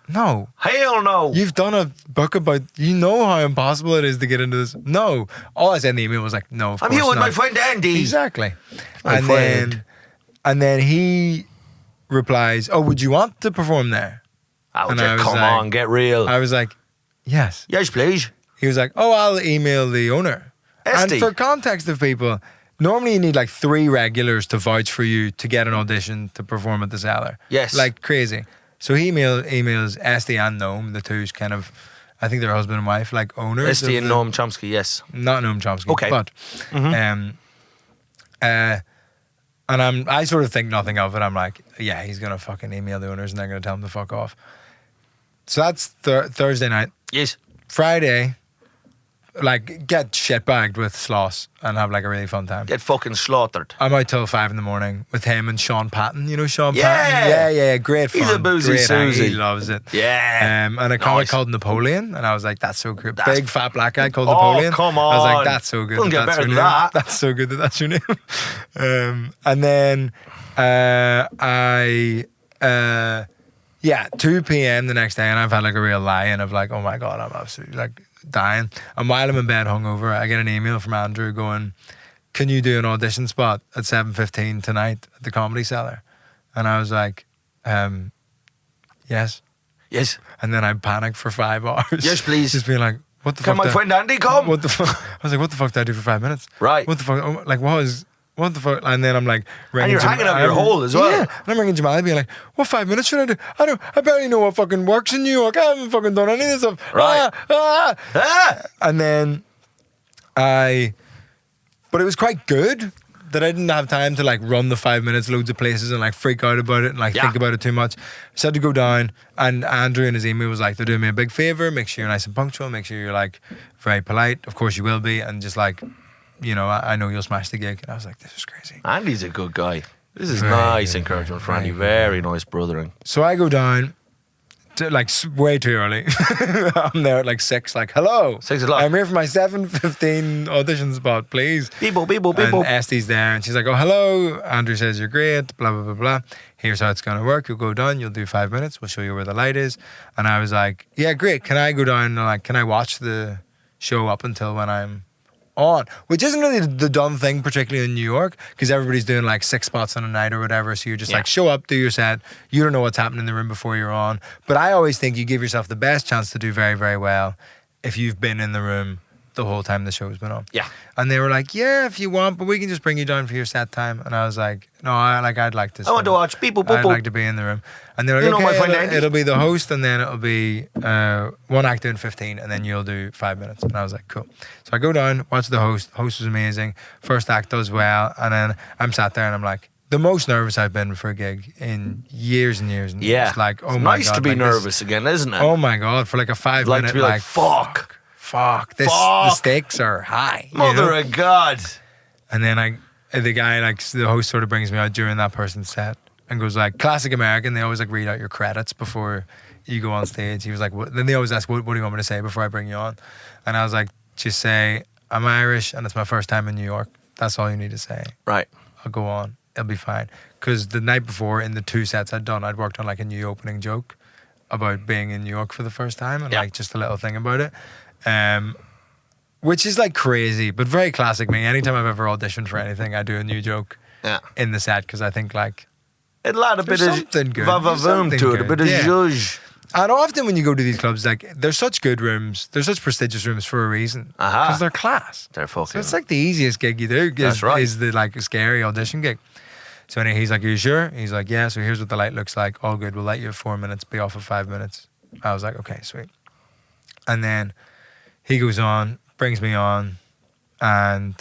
no. Hell no. You've done a book about, you know how impossible it is to get into this. No. All I said in the email was like, no, of I'm course here with not. my friend Andy. Exactly. My And friend. then he replies, oh, would you want to perform there? Oh, And I was come like- on, get real. I was like, yes. Yes, please. He was like, oh, I'll email the owner. Esty. And for context of people, normally you need like 3 regulars to vouch for you to get an audition to perform at the cellar. Yes. Like crazy. So he emails Esty and Noam, the two's kind of, I think they're husband and wife, like owners. Esty of and the- Noam Chomsky, yes. Not Noam Chomsky. Okay. But, Mhm. and I sort of think nothing of it. I'm like, yeah, he's going to fucking email the owners and they're going to tell him to fuck off. So that's Thursday night. Yes. Friday, like, get shitbagged with Sloss and have like a really fun time. Get fucking slaughtered. I'm out till 5 a.m. with him and Sean Patton. You know Sean Yeah. Patton? Yeah, great fun. He's a boozy great hang. Susie. He loves it. Yeah. And a comic Nice. called Napoleon, and I was like, that's so good. That's- Big fat black guy called Oh, Napoleon. come I was on. like, that's so good. Doesn't get that's better your than name. that. That's so good that that's your name. And then 2 p.m. the next day, and I've had like a real lie-in of like, oh my God, I'm absolutely like dying. And while I'm in bed hungover, I get an email from Andrew going, can you do an audition spot at 7:15 tonight at the Comedy Cellar? And I was like, yes. Yes. And then I panicked for 5 hours. Yes, please. Just being like, what the Can fuck? my friend Andy come? What the fuck? I was like, what the fuck did I do for 5 minutes? Right. What the fuck? Oh, like, what the fuck? And then I'm like, ringing you're hanging out your hole as well. Yeah. And I'm ringing Jamal being like, what 5 minutes should I do? I barely know what fucking works in New York. I haven't fucking done any of this stuff. Right. Ah! And then but it was quite good that I didn't have time to like run the 5 minutes loads of places and like freak out about it and like Yeah. think about it too much. So I had to go down, and Andrew in his email was like, they're doing me a big favour, make sure you're nice and punctual, make sure you're like very polite, of course you will be, and just like, you know, I know you'll smash the gig. And I was like, this is crazy. Andy's a good guy. This is Very nice good, encouragement for very Andy. good. Very nice brothering. So I go down to like way too early. I'm there at like 6, like, hello. 6 o'clock. I'm here for my 7:15 audition spot, please. People. And Esty's there, and she's like, oh, hello. Andrew says you're great, blah, blah, blah, blah. Here's how it's going to work. You'll go down, you'll do 5 minutes. We'll show you where the light is. And I was like, yeah, great. Can I go down and like, can I watch the show up until when I'm on? Which isn't really the done thing, particularly in New York, because everybody's doing like 6 spots on a night or whatever. So you're just like, show up, do your set. You don't know what's happening in the room before you're on. But I always think you give yourself the best chance to do very, very well if you've been in the room the whole time the show's been on. Yeah. And they were like, yeah, if you want, but we can just bring you down for your set time. And I was like, no, I'd like to. I want to watch people. I'd like to be in the room. And they're like, You know okay, my friend Andy? it'll be the host, and then it'll be one act doing 15, and then you'll do 5 minutes. And I was like, cool. So I go down, watch the host. Host was amazing. First act does well, and then I'm sat there and I'm like, the most nervous I've been for a gig in years and years and years. Yeah. Like, oh It's my nice God. to be like this- nervous again, isn't it? Oh my God, for like a 5 Like to minute, be like, fuck. This, Fuck. the stakes are high. you Mother know? of God. And then the guy, like, the host sort of brings me out during that person's set and goes like, classic American, they always like read out your credits before you go on stage. He was like, what? Then they always ask, what do you want me to say before I bring you on? And I was like, just say, I'm Irish and it's my first time in New York. That's all you need to say. Right. I'll go on. It'll be fine. Because the night before, in the 2 sets I'd done, I'd worked on like a new opening joke about being in New York for the first time and like just a little thing about it. Which is like crazy, but very classic me. Anytime I've ever auditioned for anything, I do a new joke Yeah. in the set because I think like, It'll add a bit There's of something good. va-va-voom There's something to it, a good. bit of Yeah. zhuzh. and often when you go to these clubs, like they're such good rooms, they're such prestigious rooms for a reason Aha. because they're class. They're fucking. So it's like the easiest gig you do. That's right. Is the like scary audition gig. So anyway, he's like, "Are you sure?" He's like, "Yeah." So here's what the light looks like. All good. We'll let you have 4 minutes. Be off of 5 minutes. I was like, "Okay, sweet." And then he goes on, brings me on, and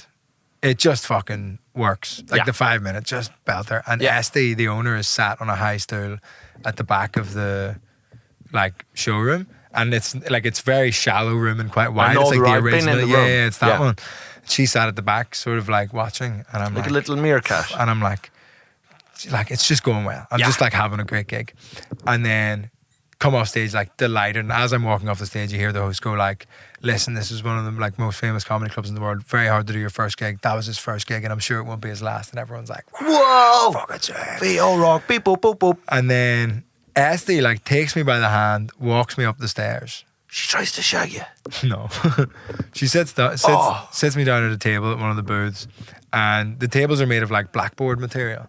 it just fucking works. Like Yeah. the 5 minutes, just belter. And Yeah. Esty, the owner, is sat on a high stool at the back of the like showroom, and it's like it's very shallow room and quite wide. know It's like the the right bin in original. the Yeah, room. yeah, it's that Yeah. one. She sat at the back, sort of like watching, and I'm like like, a little meerkat. and I'm like, like it's just going well. I'm Yeah. just like having a great gig. And then come off stage like delighted. And as I'm walking off the stage, you hear the host go like, listen, this is one of the like most famous comedy clubs in the world. Very hard to do your first gig. That was his first gig, and I'm sure it won't be his last. And everyone's like, Whoa! fuck it, Jay. VO rock, beep, boop, boop, boop. And then Esty like takes me by the hand, walks me up the stairs. She tries to shag you. No. She sits me down at a table at one of the booths, and the tables are made of like blackboard material.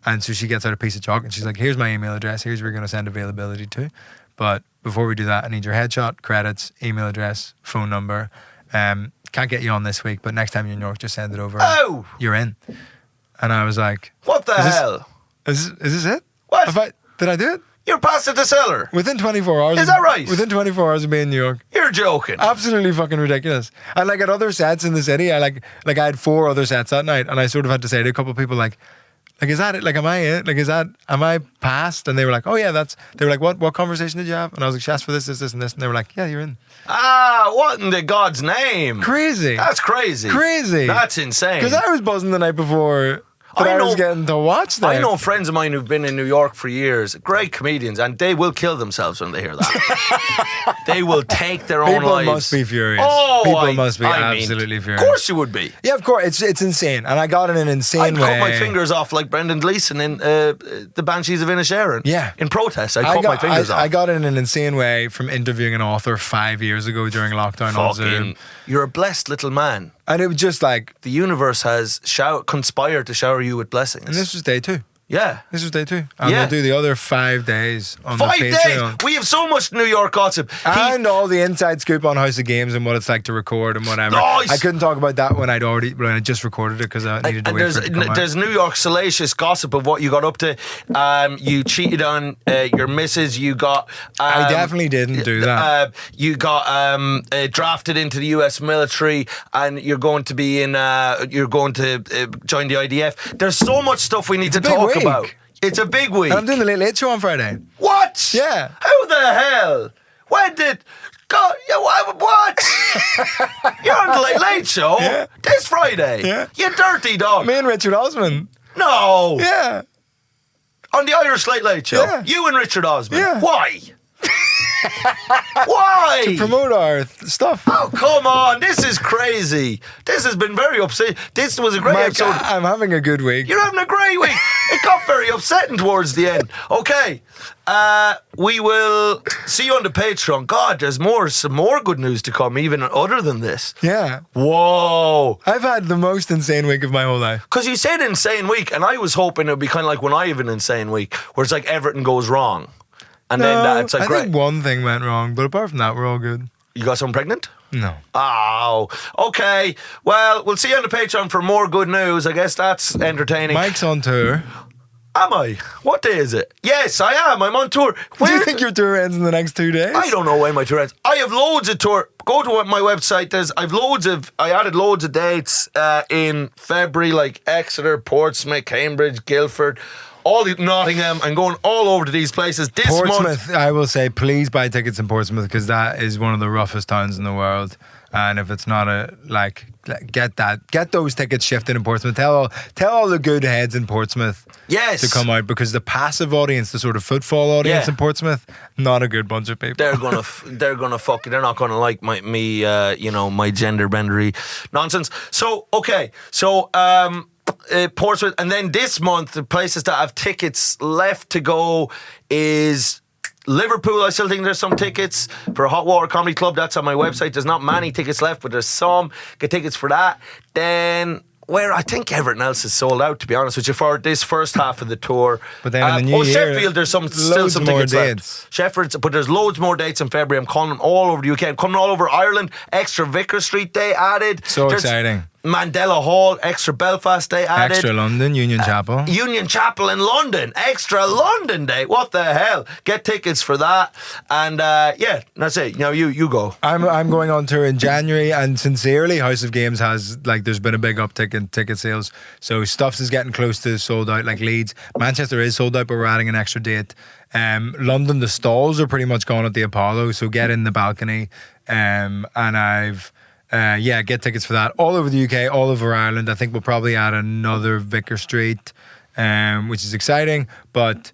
And so she gets out a piece of chalk and she's like, here's my email address, here's where you're going to send availability to. But before we do that, I need your headshot, credits, email address, phone number. Can't get you on this week, but next time you're in New York, just send it over. Oh! You're in. And I was like, What the hell? Is this it? What? Did I do it? You're past the cellar. Within 24 hours. Is that right? Within 24 hours of being in New York. You're joking. Absolutely fucking ridiculous. And like at other sets in the city, I had 4 other sets that night, and I sort of had to say to a couple of people like, is that it? Like, am I it? Like, am I past? And they were like, oh yeah, they were like, what conversation did you have? And I was like, she asked for this, and this. And they were like, yeah, you're in. Ah, what in the God's name? Crazy. That's crazy. Crazy. That's insane. Because I was buzzing the night before that I was getting to watch that. I know friends of mine who've been in New York for years, great comedians, and they will kill themselves when they hear that. They will take their own lives. People must be furious. Oh, People must be absolutely furious. Of course you would be. Yeah, of course. It's insane. And I got in an insane I'd way. cut my fingers off like Brendan Gleeson in The Banshees of Inisherin. Yeah. In protest, I cut my fingers off. I got in an insane way from interviewing an author 5 years ago during lockdown on Zoom. You're a blessed little man. And it was just like... The universe has conspired to shower you with blessings. And this was day 2. Yeah. This was day 2. And we'll do the other 5 days on the 5 Patreon. days! We have so much New York gossip. And all the inside scoop on House of Games and what it's like to record and whatever. Nice. I couldn't talk about that when I just recorded it because I needed to wait for it to come out. There's New York salacious gossip of what you got up to. You cheated on your missus. You got... I definitely didn't do that. You got drafted into the US military, and you're going to be in... you're going to join the IDF. There's so much stuff we need to talk about. It's a big week. And I'm doing the Late Late Show on Friday. What? Yeah. Who the hell? When did... God, what? You're on the Late Late Show? Yeah. This Friday? Yeah. You dirty dog. Me and Richard Osman. No. Yeah. On the Irish Late Late Show? Yeah. You and Richard Osman? Yeah. Why? Why? To promote our stuff. Oh, come on. This is crazy. This has been very upsetting. This was a great episode. I'm having a good week. You're having a great week. It got very upsetting towards the end. Okay. We will see you on the Patreon. God, there's some more good news to come, even other than this. Yeah. Whoa. I've had the most insane week of my whole life. Because you said insane week, and I was hoping it would be kind of like when I have an insane week, where it's like everything goes wrong. And then that's like, I think one thing went wrong, but apart from that, we're all good. You got someone pregnant? No. Oh, okay. Well, we'll see you on the Patreon for more good news. I guess that's entertaining. Mike's on tour. Am I? What day is it? Yes, I am. I'm on tour. Do you think your tour ends in the next 2 days? I don't know when my tour ends. I have loads of tour. Go to my website. I added loads of dates in February, like Exeter, Portsmouth, Cambridge, Guildford, Nottingham. I'm going all over to these places this Portsmouth, month. I will say, please buy tickets in Portsmouth because that is one of the roughest towns in the world. And if it's not get those tickets shifted in Portsmouth. Tell all the good heads in Portsmouth Yes. to come out because the passive audience, the sort of footfall audience Yeah. in Portsmouth, not a good bunch of people. They're gonna fuck you. They're not gonna like my gender bendery nonsense. So okay, Portsmouth, and then this month the places that have tickets left to go is Liverpool. I still think there's some tickets for Hot Water Comedy Club. That's on my website. There's not many tickets left, but there's some. Get tickets for that. Then where I think everything else is sold out, to be honest with you, for this first half of the tour. But then in the new year, Sheffield, there's still loads some more tickets dates. left. Sheffield's, but there's loads more dates in February. I'm calling them all over the UK. I'm coming all over Ireland. Extra Vicar Street Day added. So exciting. Mandela Hall, extra Belfast Day added. Extra London, Union Chapel. Union Chapel in London, extra London Day. What the hell? Get tickets for that, and yeah, that's it. Now you go. I'm going on tour in January, and sincerely, House of Games has there's been a big uptick in ticket sales. So stuff is getting close to sold out. Like Leeds, Manchester is sold out, but we're adding an extra date. London, the stalls are pretty much gone at the Apollo, so get in the balcony. And I've. Get tickets for that all over the UK, all over Ireland. I think we'll probably add another Vicar Street which is exciting, but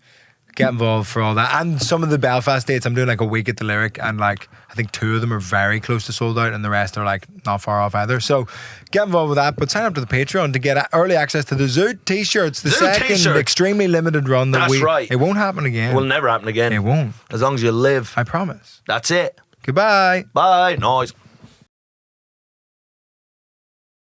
get involved for all that. And some of the Belfast dates, I'm doing like a week at the Lyric, and like I think 2 of them are very close to sold out and the rest are like not far off either. So get involved with that, but sign up to the Patreon to get early access to the Zoot t-shirts, the Zoot second t-shirt. extremely limited run that That's right. It won't happen again. It will never happen again. It won't. As long as you live. I promise. That's it. Goodbye. Bye. Nice.